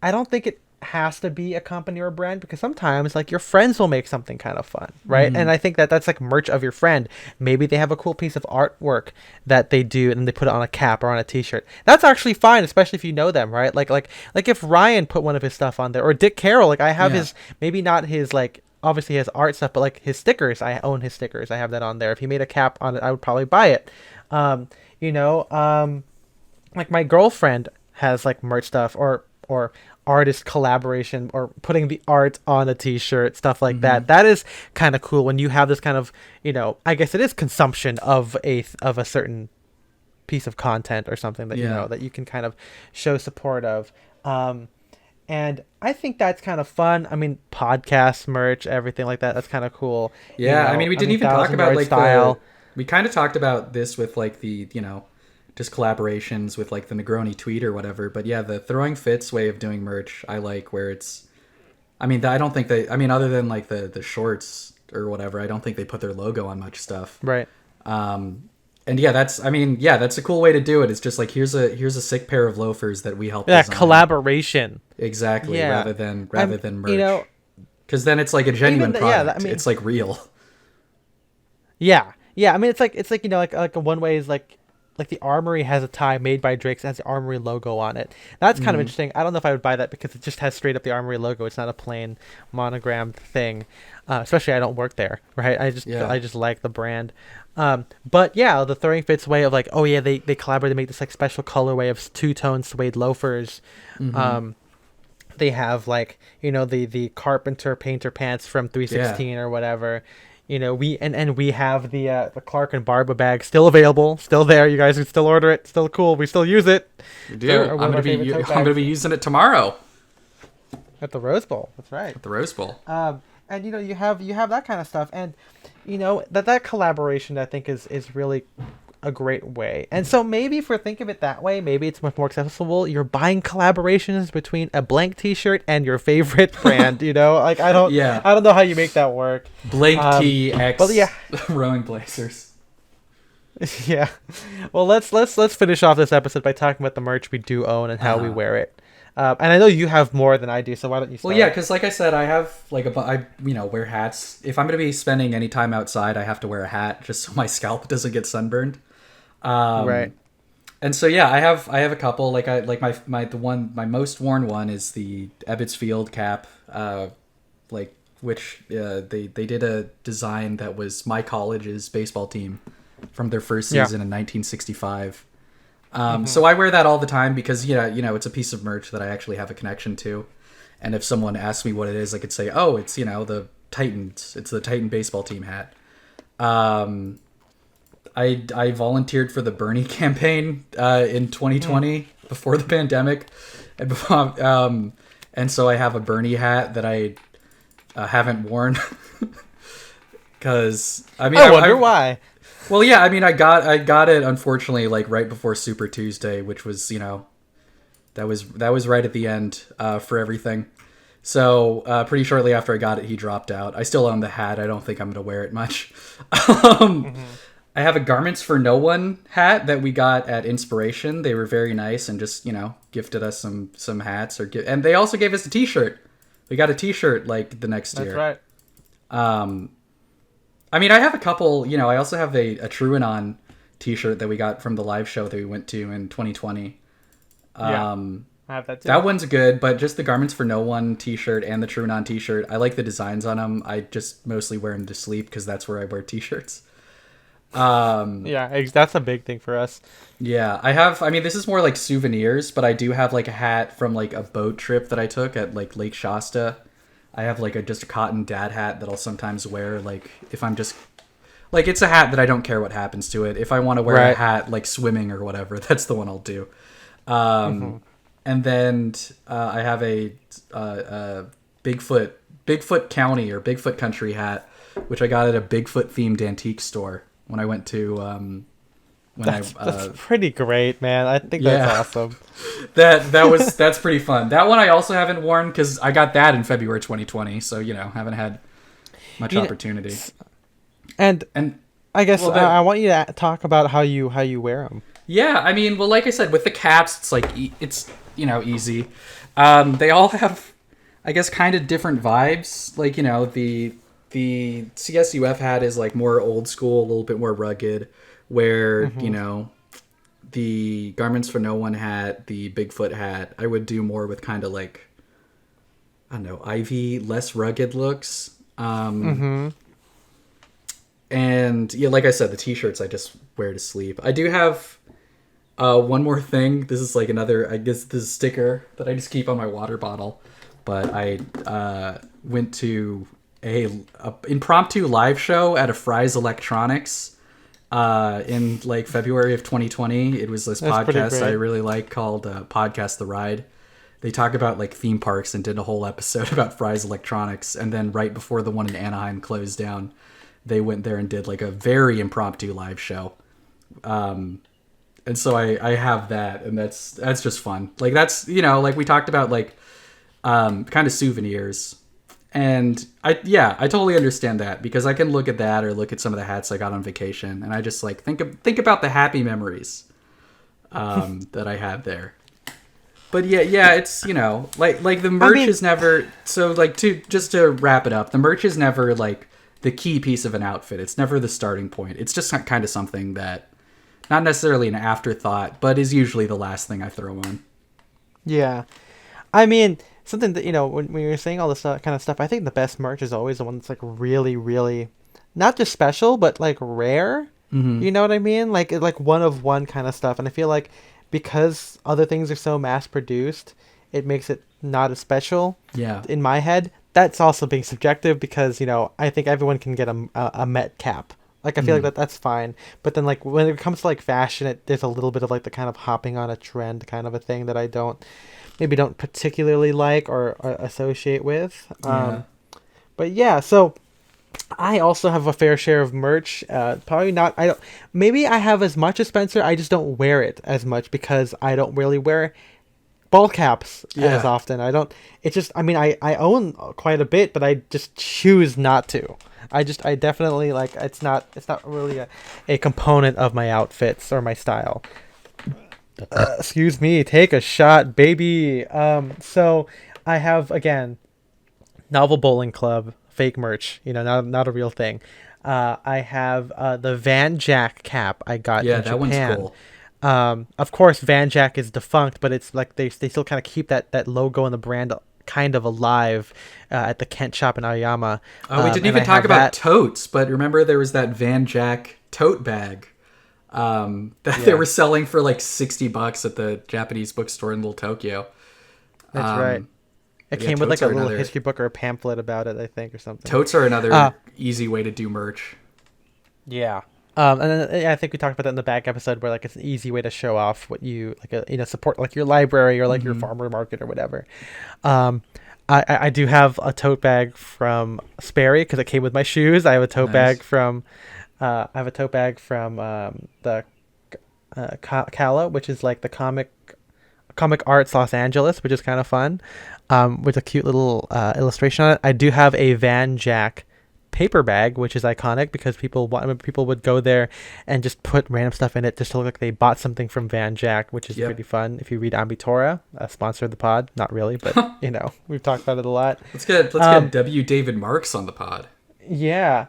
A: I don't think it has to be a company or a brand, because sometimes like your friends will make something kind of fun, right? And I think that that's like merch of your friend. Maybe they have a cool piece of artwork that they do and they put it on a cap or on a t-shirt. That's actually fine, especially if you know them, right? Like if Ryan put one of his stuff on there, or Dick Carroll, like I have
B: Yeah.
A: his, maybe not his like obviously his art stuff, but like his stickers, I own his stickers. I have that on there. If he made a cap on it, I would probably buy it. Um, you know, like my girlfriend has like merch stuff, or artist collaboration, or putting the art on a t-shirt, stuff like that is kind of cool when you have this kind of, I guess it is consumption of a certain piece of content or something that
B: Yeah.
A: that you can kind of show support of. And I think that's kind of fun. I mean, podcast merch, everything like that, that's kind of cool.
B: Yeah, I mean, we didn't even talk
A: Thousand
B: about
A: Yard
B: like
A: style.
B: we kind of talked about this with like the, you know, just collaborations with like the Negroni tweet or whatever. But yeah, the throwing fits way of doing merch, I like, where it's, I mean, I don't think they, I mean, other than like the shorts or whatever, I don't think they put their logo on much stuff.
A: Right.
B: And yeah, that's, I mean, yeah, that's a cool way to do it. It's just like, here's a sick pair of loafers that we helped
A: Yeah,
B: design.
A: collaboration.
B: Exactly.
A: Yeah.
B: Rather than merch.
A: You know,
B: because then it's like a genuine
A: yeah,
B: product.
A: I mean,
B: it's like real.
A: yeah, yeah. I mean, it's like like a one way is like the Armory has a tie made by Drake's, has the Armory logo on it. That's kind of interesting. I don't know if I would buy that because it just has straight up the Armory logo. It's not a plain monogrammed thing. Especially I don't work there, right? I just like the brand. But yeah, the Throwing Fits way of like, oh yeah, they collaborate to make this like special colorway of two-tone suede loafers. They have like, the Carpenter Painter pants from 316 or whatever. We have the Clark and Barba bag still available, still there. You guys can still order it. Still cool. We still use it.
B: We do. I'm gonna be using it tomorrow
A: at the Rose Bowl. That's right.
B: at the Rose Bowl.
A: And you have that kind of stuff, and that collaboration I think is really a great way. And so maybe if we think of it that way, maybe it's much more accessible. You're buying collaborations between a blank T-shirt and your favorite brand. Like I don't know how you make that work.
B: Blank T X.
A: Well, yeah.
B: Rowing Blazers.
A: Yeah. Well, let's finish off this episode by talking about the merch we do own and how we wear it. And I know you have more than I do, so why don't you start?
B: Well, yeah, because like I said, I have like I wear hats. If I'm gonna be spending any time outside, I have to wear a hat just so my scalp doesn't get sunburned.
A: Right.
B: And so yeah, I have a couple. Like I like my most worn one is the Ebbets Field cap. Like which they did a design that was my college's baseball team from their first
A: Yeah.
B: season in 1965. So I wear that all the time because it's a piece of merch that I actually have a connection to. And if someone asks me what it is, I could say, oh, it's the Titans. It's the Titan baseball team hat. I volunteered for the Bernie campaign in 2020 before the pandemic, and so I have a Bernie hat that I haven't worn because
A: I wonder why.
B: Well, yeah, I mean, I got it unfortunately like right before Super Tuesday, which was that was right at the end for everything. So pretty shortly after I got it, he dropped out. I still own the hat. I don't think I'm gonna wear it much. I have a Garments for No One hat that we got at Inspiration. They were very nice and just gifted us some hats and they also gave us a T-shirt. We got a T-shirt like the next year.
A: That's right.
B: I mean, I have a couple. I also have a Truanon T-shirt that we got from the live show that we went to in 2020.
A: Yeah. I have that too.
B: That one's good, but just the Garments for No One T-shirt and the Truanon T-shirt, I like the designs on them. I just mostly wear them to sleep because that's where I wear T-shirts.
A: Yeah, that's a big thing for us.
B: Yeah, I mean, this is more like souvenirs, but I do have like a hat from like a boat trip that I took at like Lake Shasta. I have like just a cotton dad hat that I'll sometimes wear, like if I'm just like, it's a hat that I don't care what happens to it. If I want to wear a hat like swimming or whatever, that's the one I'll do. And then I have a Bigfoot County or Bigfoot Country hat, which I got at a Bigfoot themed antique store when I went to.
A: That's pretty great, man. I think that's awesome.
B: That's pretty fun. That one I also haven't worn because I got that in February 2020, so haven't had much opportunity. And
A: I guess I want you to talk about how you wear them.
B: Yeah, I mean, well, like I said, with the caps, it's like it's easy. They all have, I guess, kind of different vibes. Like the CSUF hat is like more old school, a little bit more rugged. Where the Garments for No One hat, the Bigfoot hat, I would do more with kind of like, I don't know, Ivy, less rugged looks. And yeah, like I said, the T-shirts I just wear to sleep. I do have one more thing. This is like another, I guess this is a sticker that I just keep on my water bottle. But I went to a impromptu live show at a Fry's Electronics in like February of 2020. It was this podcast I really like called Podcast The Ride. They talk about like theme parks and did a whole episode about Fry's Electronics. And then right before the one in Anaheim closed down, they went there and did like a very impromptu live show. And so I have that, and that's just fun. Like that's, like we talked about like kind of souvenirs. And I totally understand that because I can look at that or look at some of the hats I got on vacation, and I just like think about the happy memories that I had there. But yeah, it's like the merch is never so like to wrap it up. The merch is never like the key piece of an outfit. It's never the starting point. It's just kind of something that not necessarily an afterthought, but is usually the last thing I throw on.
A: Yeah, I mean. Something that, when you're saying all this kind of stuff, I think the best merch is always the one that's like really, really, not just special, but like rare. Mm-hmm. You know what I mean? Like one of one kind of stuff. And I feel like because other things are so mass produced, it makes it not as special.
B: Yeah. In
A: my head, that's also being subjective because I think everyone can get a Met cap. Like I feel like that's fine. But then like when it comes to like fashion, there's a little bit of like the kind of hopping on a trend kind of a thing that I don't particularly like or associate with. But yeah, so I also have a fair share of merch. Probably not. Maybe I have as much as Spencer. I just don't wear it as much because I don't really wear ball caps as often. I don't. It's just. I mean, I own quite a bit, but I just choose not to. I definitely like. It's not really a component of my outfits or my style. Excuse me, take a shot, baby. So I have, again, Novel Bowling Club fake merch, not a real thing. I have the Van Jack cap I got in Japan.
B: That one's cool.
A: Of course, Van Jack is defunct, but it's like they still kind of keep that logo and the brand kind of alive at the Kent shop in Aoyama.
B: Oh, we didn't
A: And
B: even
A: I
B: talk
A: have
B: about
A: that.
B: totes, but remember there was that Van Jack tote bag that they
A: Yeah,
B: were selling for like $60 at the Japanese bookstore in Little Tokyo.
A: that's right. It
B: But yeah,
A: came with like a little history book or a pamphlet about it, I think, or something.
B: totes are another easy way to do merch.
A: Yeah. And then I think we talked about that in the back episode, where like it's an easy way to show off what you like, support like your library or like your farmer market or whatever. Um, I do have a tote bag from Sperry because it came with my shoes. I have a tote
B: Nice.
A: bag from the Kala, which is like the comic arts Los Angeles, which is kind of fun, with a cute little illustration on it. I do have a Van Jack paper bag, which is iconic because people would go there and just put random stuff in it just to look like they bought something from Van Jack, which is
B: Yep.
A: pretty fun. If you read Ambitora, a sponsor of the pod, not really, but we've talked about it a lot.
B: Let's get W. David Marks on the pod.
A: Yeah.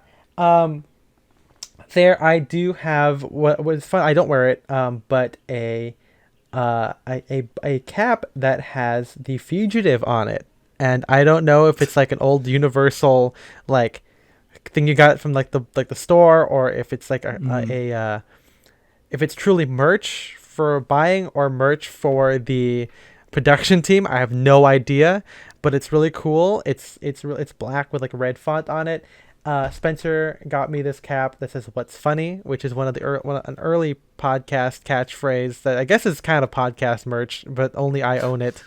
A: There I do have what was fun. I don't wear it, but a cap that has The Fugitive on it, and I don't know if it's like an old Universal like thing you got from like the store, or if it's like if it's truly merch for buying or merch for the production team. I have no idea, but it's really cool. It's black with like red font on it. Spencer got me this cap that says "What's funny," which is one of an early podcast catchphrase that I guess is kind of podcast merch, but only I own it.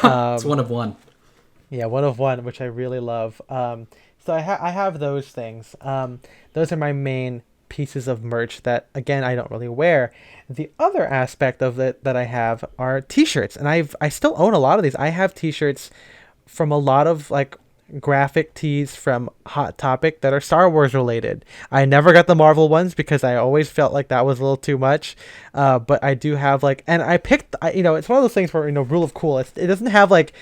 B: It's one of one.
A: Yeah, one of one, which I really love. So I have those things. Those are my main pieces of merch that, again, I don't really wear. The other aspect of it that I have are T-shirts, and I still own a lot of these. I have T-shirts from a lot of like graphic tees from Hot Topic that are Star Wars related. I never got the Marvel ones because I always felt like that was a little too much. But I do have like, and I picked, it's one of those things where, rule of cool. It doesn't have like,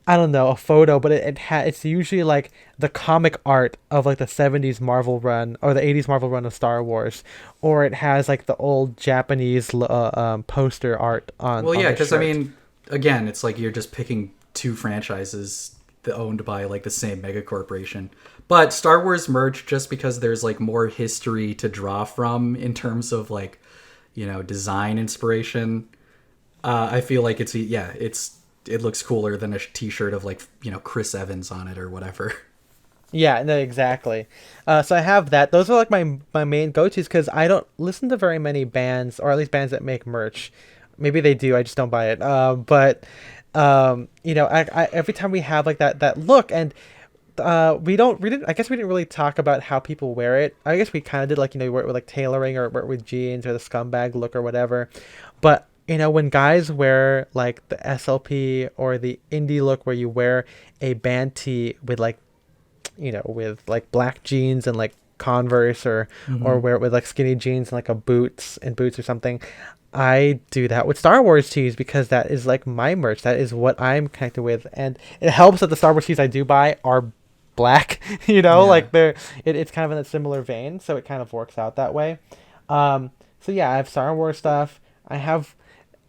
A: I don't know, a photo, but it's usually like the comic art of like the 70s Marvel run or the 80s Marvel run of Star Wars, or it has like the old Japanese poster art on.
B: Well,
A: on
B: yeah,
A: the
B: because I
A: shirt.
B: mean, again, it's like you're just picking two franchises owned by like the same mega corporation. But Star Wars merch, just because there's like more history to draw from in terms of like, design inspiration, I feel like it looks cooler than a T-shirt of like Chris Evans on it or whatever.
A: Yeah, no, exactly. So I have that. Those are like my main go-tos because I don't listen to very many bands, or at least bands that make merch. Maybe they do. I just don't buy it. But I every time we have like that look, and we didn't. I guess we didn't really talk about how people wear it. I guess we kind of did, like you wear it with like tailoring or wear it with jeans or the scumbag look or whatever. But when guys wear like the SLP or the indie look, where you wear a band tee with like with like black jeans and like Converse, or wear it with like skinny jeans and like boots or something. I do that with Star Wars tees because that is like my merch. That is what I'm connected with, and it helps that the Star Wars tees I do buy are black. Like it's kind of in a similar vein, so it kind of works out that way. So yeah, I have Star Wars stuff. I have.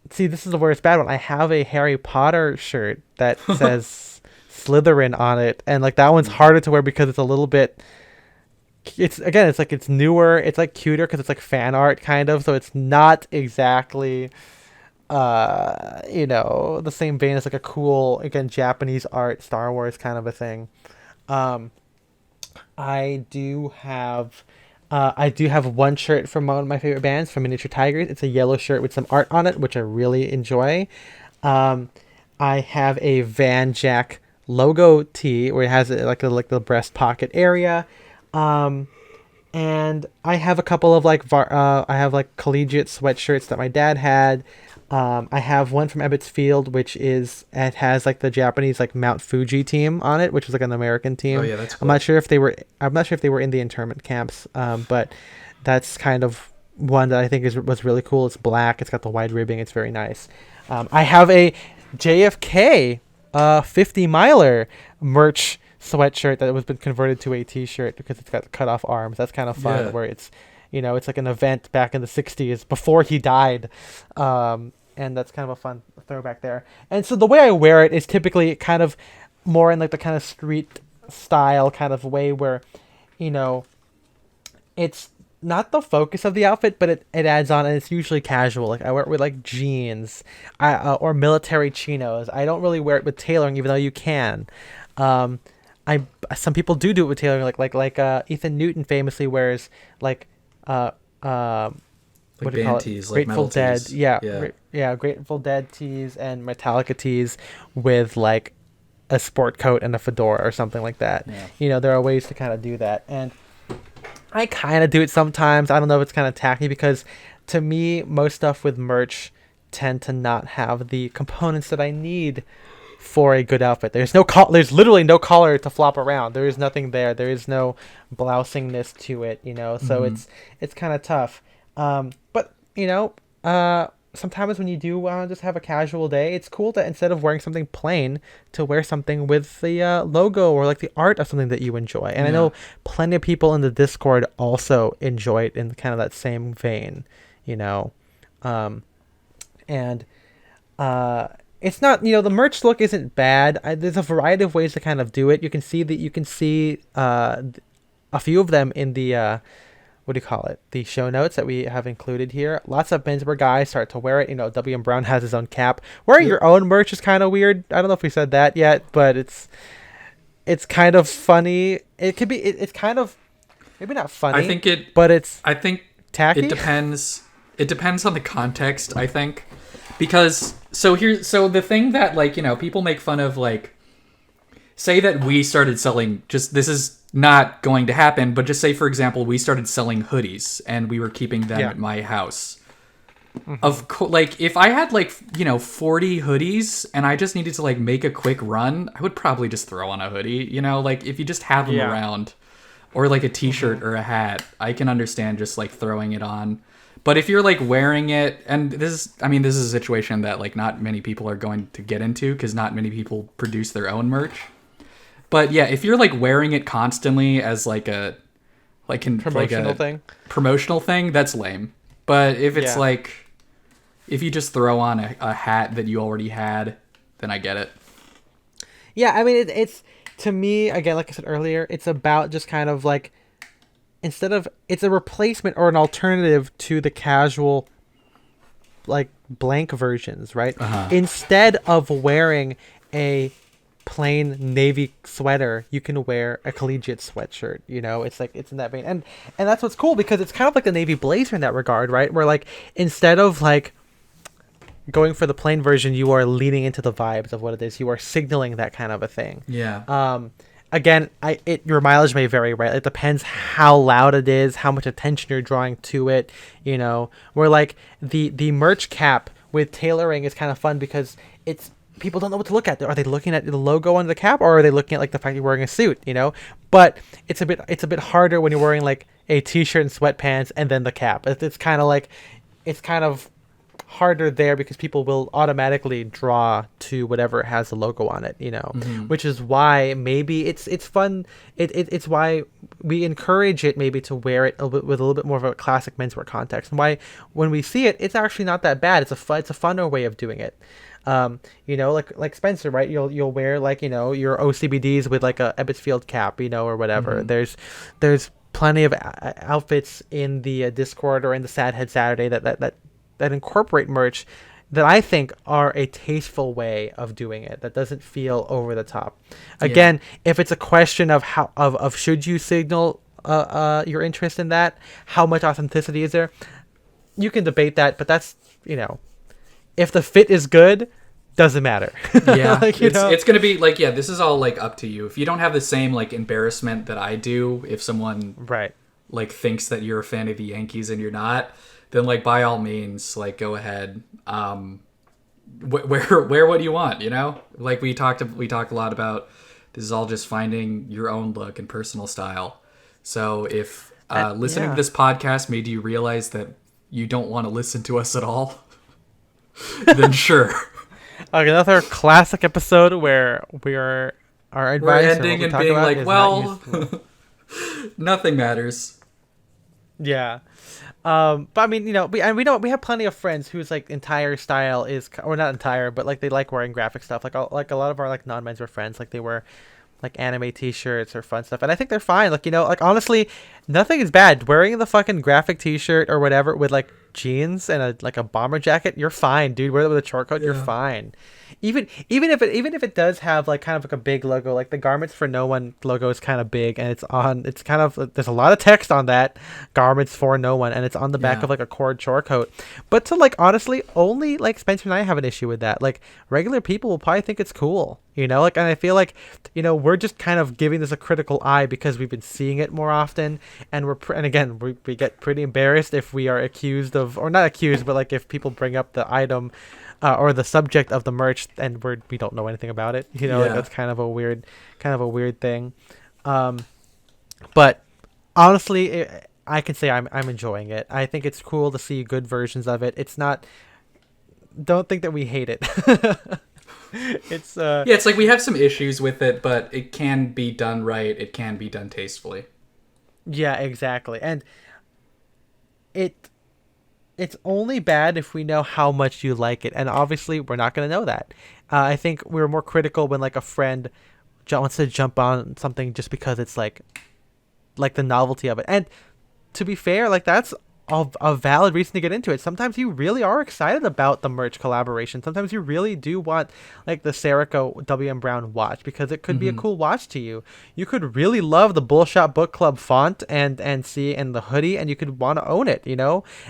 A: See, this is where it's bad one. I have a Harry Potter shirt that says Slytherin on it, and like that one's harder to wear because it's a little bit. It's newer. It's like cuter because it's like fan art kind of, so it's not exactly the same vein as like a cool, again, Japanese art Star Wars kind of a thing. I do have one shirt from one of my favorite bands, from Miniature Tigers. It's a yellow shirt with some art on it, which I really enjoy. I have a Van Jack logo tee where it has like the breast pocket area. And I have a couple of I have like collegiate sweatshirts that my dad had. I have one from Ebbets Field, it has like the Japanese like Mount Fuji team on it, which is like an American team.
B: Oh yeah, that's cool.
A: I'm not sure if they were in the internment camps. But that's kind of one that I think was really cool. It's black. It's got the wide ribbing. It's very nice. I have a JFK 50 miler merch sweatshirt that was been converted to a t-shirt because it's got cut off arms. That's kind of fun,
B: Yeah.
A: where It's like an event back in the 60s before he died. And that's kind of a fun throwback there. And so the way I wear it is typically kind of more in like the kind of street style kind of way where, you know, it's not the focus of the outfit, but it adds on, and it's usually casual. Like I wear it with like jeans, or military chinos. I don't really wear it with tailoring, even though you can. Um, I Some people do it with tailoring, like Ethan Newton famously wears like uh what
B: Like
A: do you call
B: band
A: it?
B: tees, like
A: Grateful
B: metal
A: Dead,
B: tees.
A: yeah,
B: Yeah.
A: Grateful Dead tees and Metallica tees with like a sport coat and a fedora or something like that.
B: Yeah.
A: There are ways to kind of do that, and I kind of do it sometimes. I don't know if it's kind of tacky because to me, most stuff with merch tend to not have the components that I need for a good outfit. There's literally no collar to flop around. There is nothing there. There is no blousingness to it, so
B: Hmm.
A: it's kind of tough. But sometimes when you do want to just have a casual day, it's cool to, instead of wearing something plain, to wear something with the logo or like the art of something that you enjoy. And I
B: Yeah.
A: know plenty of people in the Discord also enjoy it in kind of that same vein, you know. Um, and it's not, the merch look isn't bad. There's a variety of ways to kind of do it. You can see a few of them in the what do you call it? The show notes that we have included here. Lots of menswear guys start to wear it. W.M. Brown has his own cap. Wearing
B: Yep.
A: your own merch is kind of weird. I don't know if we said that yet, but it's kind of funny. It could be. It's kind of maybe not
B: I
A: funny,
B: think it.
A: but it's
B: I think it
A: tacky.
B: depends. It depends on the context. I think because so the thing that people make fun of, like, say that we started selling, just this is not going to happen, but just say for example we started selling hoodies and we were keeping them
A: Yeah.
B: at my house. Of course, like if I had 40 hoodies and I just needed to like make a quick run, I would probably just throw on a hoodie. Like if you just have them
A: Yeah.
B: around, or like a t-shirt or a hat, I can understand just like throwing it on. But if you're like wearing it, and this is a situation that like not many people are going to get into because not many people produce their own merch. But yeah, if you're like wearing it constantly as like a
A: Promotional thing.
B: promotional thing, that's lame. But if it's
A: Yeah.
B: like if you just throw on a hat that you already had, then I get it.
A: Yeah, I mean, it's to me again, like I said earlier, it's about just kind of like it's a replacement or an alternative to the casual, like blank versions, right?
B: Uh-huh.
A: Instead of wearing a plain navy sweater, you can wear a collegiate sweatshirt. It's like it's in that vein, and that's what's cool because it's kind of like the navy blazer in that regard, right? Where like instead of like going for the plain version, you are leaning into the vibes of what it is. You are signaling that kind of a thing.
B: Yeah.
A: Again, your mileage may vary, right? It depends how loud it is, how much attention you're drawing to it. Where like the merch cap with tailoring is kind of fun because it's people don't know what to look at. Are they looking at the logo on the cap, or are they looking at like the fact you're wearing a suit? But it's a bit harder when you're wearing like a t-shirt and sweatpants and then the cap. It's kind of like it's kind of harder there because people will automatically draw to whatever has the logo on it, which is why maybe it's fun. It's why we encourage it maybe to wear it with a little bit more of a classic menswear context, and why when we see it, it's actually not that bad. It's a funner way of doing it. Like Spencer, right? You'll wear like your OCBDs with like a Ebbets Field cap, or whatever. There's plenty of outfits in the Discord or in the Sad Head Saturday that incorporate merch that I think are a tasteful way of doing it that doesn't feel over the top. Again, if it's a question of how of should you signal your interest in that, how much authenticity is there, you can debate that, but that's if the fit is good, doesn't matter.
B: Yeah.
A: Like,
B: it's gonna be like, this is all like up to you. If you don't have the same like embarrassment that I do if someone
A: right.
B: like thinks that you're a fan of the Yankees and you're not, then like by all means, like go ahead. Wear what you want, Like we talked a lot about, this is all just finding your own look and personal style. So if listening to this podcast made you realize that you don't want to listen to us at all, then sure.
A: Okay, another classic episode where our advice
B: We're
A: or what
B: ending
A: we
B: and
A: talk
B: being
A: about
B: like,
A: is not
B: well,
A: useful.
B: nothing matters.
A: Yeah. But I mean, we have plenty of friends whose like entire style is, or not entire, but like they like wearing graphic stuff. Like a lot of our like non-menswear friends, like they wear like anime t-shirts or fun stuff, and I think they're fine. Like, like honestly, nothing is bad. Wearing the fucking graphic t-shirt or whatever with like jeans and a bomber jacket, you're fine, dude. Wear it with a short coat, you're fine. Even if it does have like kind of like a big logo, like the Garments for No One logo is kind of big, and it's kind of, there's a lot of text on that, Garments for No One, and it's on the back of like a cord short coat. But to like honestly, only like Spencer and I have an issue with that. Like regular people will probably think it's cool, like, and I feel like, we're just kind of giving this a critical eye because we've been seeing it more often, and and again, we get pretty embarrassed if we are accused of, or not accused, but like if people bring up the item, or the subject of the merch, and we don't know anything about it. Like that's kind of a weird thing. But honestly, I can say I'm enjoying it. I think it's cool to see good versions of it. It's not. Don't think that we hate it. It's
B: it's like we have some issues with it, but it can be done right. It can be done tastefully.
A: Yeah, exactly, and it's only bad if we know how much you like it, and obviously we're not going to know that. I think we're more critical when like a friend wants to jump on something just because it's like the novelty of it. And to be fair, like that's a valid reason to get into it. Sometimes you really are excited about the merch collaboration. Sometimes you really do want like the Serico WM Brown watch because it could be a cool watch to you. You could really love the Bullshot Book Club font and the hoodie, and you could want to own it,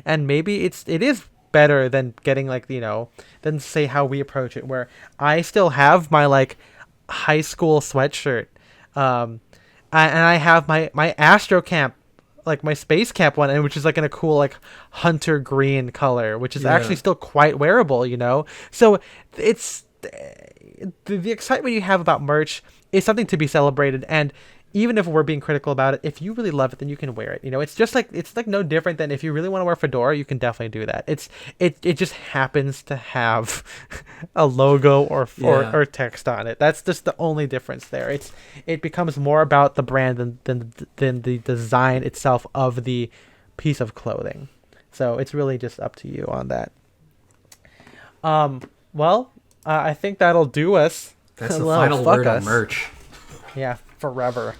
A: and maybe it is better than getting like, than say how we approach it, where I still have my like high school sweatshirt, and I have my Astro Camp, like my Space Camp one, and which is like in a cool like hunter green color, which is actually still quite wearable, so it's the excitement you have about merch is something to be celebrated. And even if we're being critical about it, if you really love it, then you can wear it. It's just like, it's like no different than if you really want to wear fedora, you can definitely do that. It just happens to have a logo or text on it. That's just the only difference there. It becomes more about the brand than the design itself of the piece of clothing. So it's really just up to you on that. I think that'll do us.
B: That's the final word on merch.
A: Yeah, forever.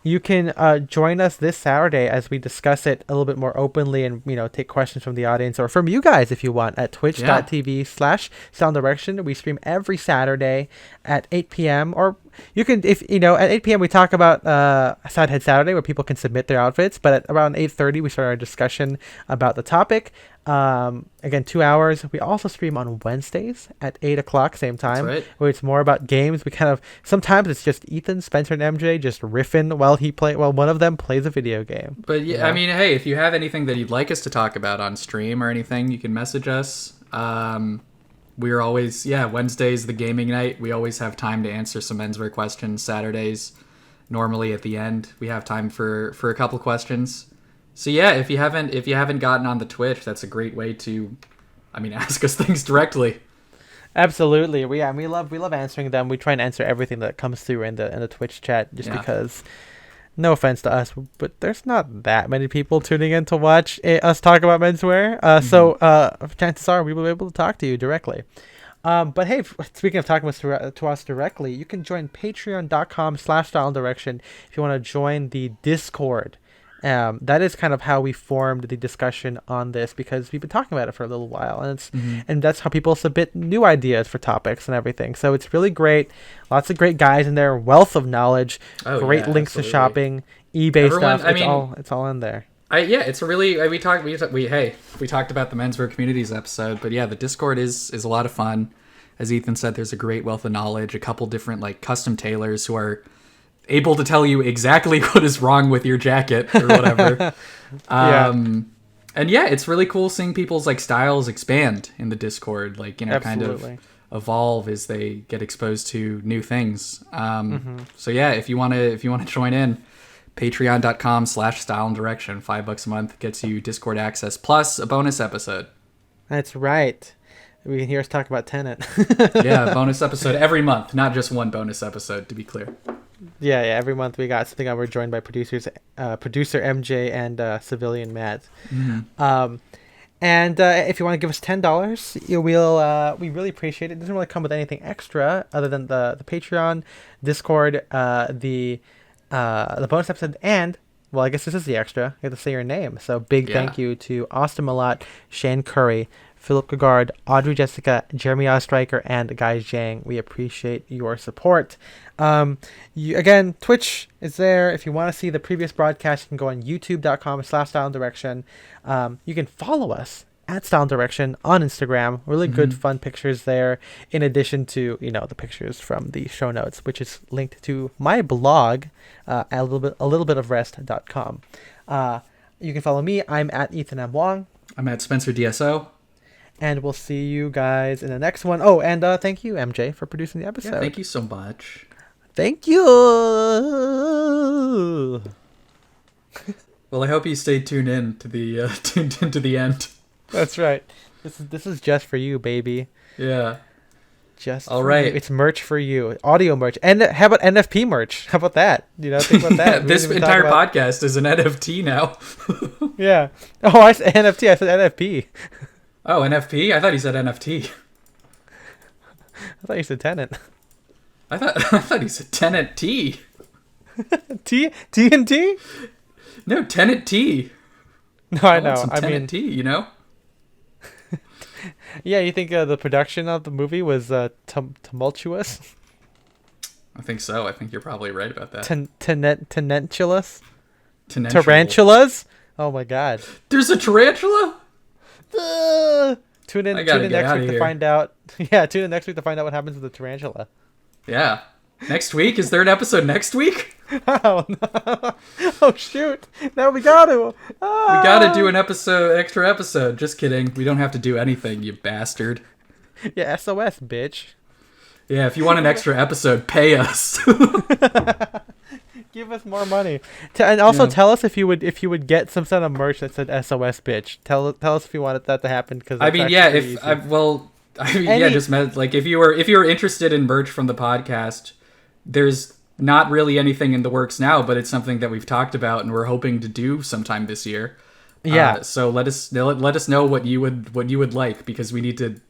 A: You can join us this Saturday as we discuss it a little bit more openly and, take questions from the audience or from you guys if you want at twitch.tv/sounddirection. We stream every Saturday at 8 p.m. Or you can, at 8 p.m. we talk about Sidehead Saturday where people can submit their outfits. But at around 8:30 we start our discussion about the topic. Again, 2 hours. We also stream on Wednesdays at 8 o'clock, same time, where it's more about games. We kind of, sometimes it's just Ethan, Spencer, and MJ just riffing while one of them plays a video game.
B: But I mean, hey, if you have anything that you'd like us to talk about on stream or anything, you can message us. We're always, Wednesday's the gaming night. We always have time to answer some menswear questions. Saturdays, normally at the end, we have time for a couple questions. So yeah, if you haven't gotten on the Twitch, that's a great way to, ask us things directly.
A: Absolutely, we love answering them. We try and answer everything that comes through in the Twitch chat, just because, no offense to us, but there's not that many people tuning in to watch us talk about menswear. So chances are we will be able to talk to you directly. But hey, speaking of talking to us directly, you can join patreon.com/styleanddirection if you want to join the Discord. That is kind of how we formed the discussion on this, because we've been talking about it for a little while, and and that's how people submit new ideas for topics and everything. So it's really great. Lots of great guys in there, wealth of knowledge, great links to shopping, eBay stuff. It's all in there.
B: It's a really we talked about the menswear communities episode, but the Discord is a lot of fun. As Ethan said, there's a great wealth of knowledge, a couple different like custom tailors who are able to tell you exactly what is wrong with your jacket or whatever. And it's really cool seeing people's like styles expand in the Discord, like, kind of evolve as they get exposed to new things. So if you want to join in, patreon.com/styleanddirection, $5 a month gets you Discord access plus a bonus episode.
A: That's right. We can hear us talk about Tenet.
B: Bonus episode every month, not just one bonus episode, to be clear.
A: Yeah, every month we got something. We're joined by producer MJ and civilian Matt. Um, and if you want to give us $10, we really appreciate it. It doesn't really come with anything extra other than the Patreon, Discord, the bonus episode, and well, I guess this is the extra. You have to say your name. So big thank you to Austin Malott, Shane Curry, Philip Gagard, Audrey Jessica, Jeremy Ostreicher, and Guy Zhang. We appreciate your support. Again, Twitch is there. If you want to see the previous broadcast, you can go on youtube.com/Style and Direction. You can follow us at Style and Direction on Instagram. Really good, fun pictures there. In addition to, the pictures from the show notes, which is linked to my blog, at a little bit of rest.com. You can follow me. I'm at Ethan M. Wong.
B: I'm at Spencer DSO.
A: And we'll see you guys in the next one. Oh, and thank you, MJ, for producing the episode.
B: Yeah, thank you so much.
A: Thank you.
B: Well, I hope you stayed tuned in to the end.
A: That's right. This is just for you, baby.
B: Yeah.
A: Just
B: all
A: for
B: right.
A: You. It's merch for you. Audio merch. And how about NFP merch? How about that? Think about that.
B: This entire podcast is an NFT now.
A: Yeah. Oh, I said NFT. I said NFP.
B: Oh, NFP? I thought he said NFT.
A: I thought you said tenant.
B: I thought he said tenant T.
A: TNT?
B: No, tenant T.
A: No, I know.
B: Some tenant T, you know?
A: Yeah, you think the production of the movie was tumultuous?
B: I think so. I think you're probably right about that.
A: Tenentulous?
B: Tenential.
A: Tarantulas? Oh my god.
B: There's a tarantula?
A: Tune in next week to find out. Yeah, tune in next week to find out what happens with the tarantula.
B: Yeah. Next week? Is there an episode next week?
A: Oh no! Oh shoot! Now we got to.
B: We gotta do an extra episode. Just kidding. We don't have to do anything, you bastard.
A: Yeah, SOS, bitch.
B: Yeah, if you want an extra episode, pay us.
A: Give us more money. And also tell us if you would get some sort of merch that said SOS, bitch. Tell us if you wanted that to happen. Because
B: just meant like if you were interested in merch from the podcast, there's not really anything in the works now, but it's something that we've talked about and we're hoping to do sometime this year.
A: Yeah.
B: So let us know what you would like, because we need to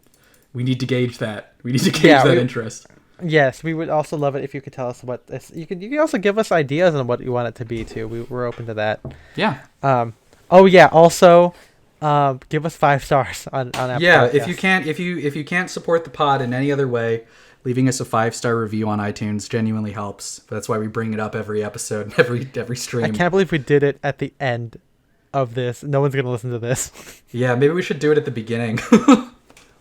B: gauge that. We need to gauge that interest.
A: Yes, we would also love it if you could tell us what this. You can also give us ideas on what you want it to be too. We're open to that.
B: Yeah.
A: Oh yeah. Also, give us 5 stars on Apple.
B: Yeah.
A: Podcasts.
B: If you can't support the pod in any other way, leaving us a 5-star review on iTunes genuinely helps. That's why we bring it up every episode, every stream.
A: I can't believe we did it at the end of this. No one's gonna listen to this.
B: Yeah, maybe we should do it at the beginning.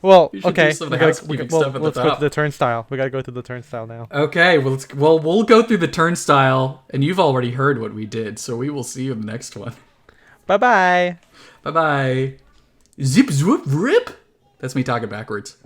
A: Well, okay.
B: Let's go to
A: the turnstile. We gotta go through the turnstile now.
B: Okay, we'll go through the turnstile, and you've already heard what we did, so we will see you in the next one.
A: Bye bye.
B: Bye bye. Zip zoop rip. That's me talking backwards.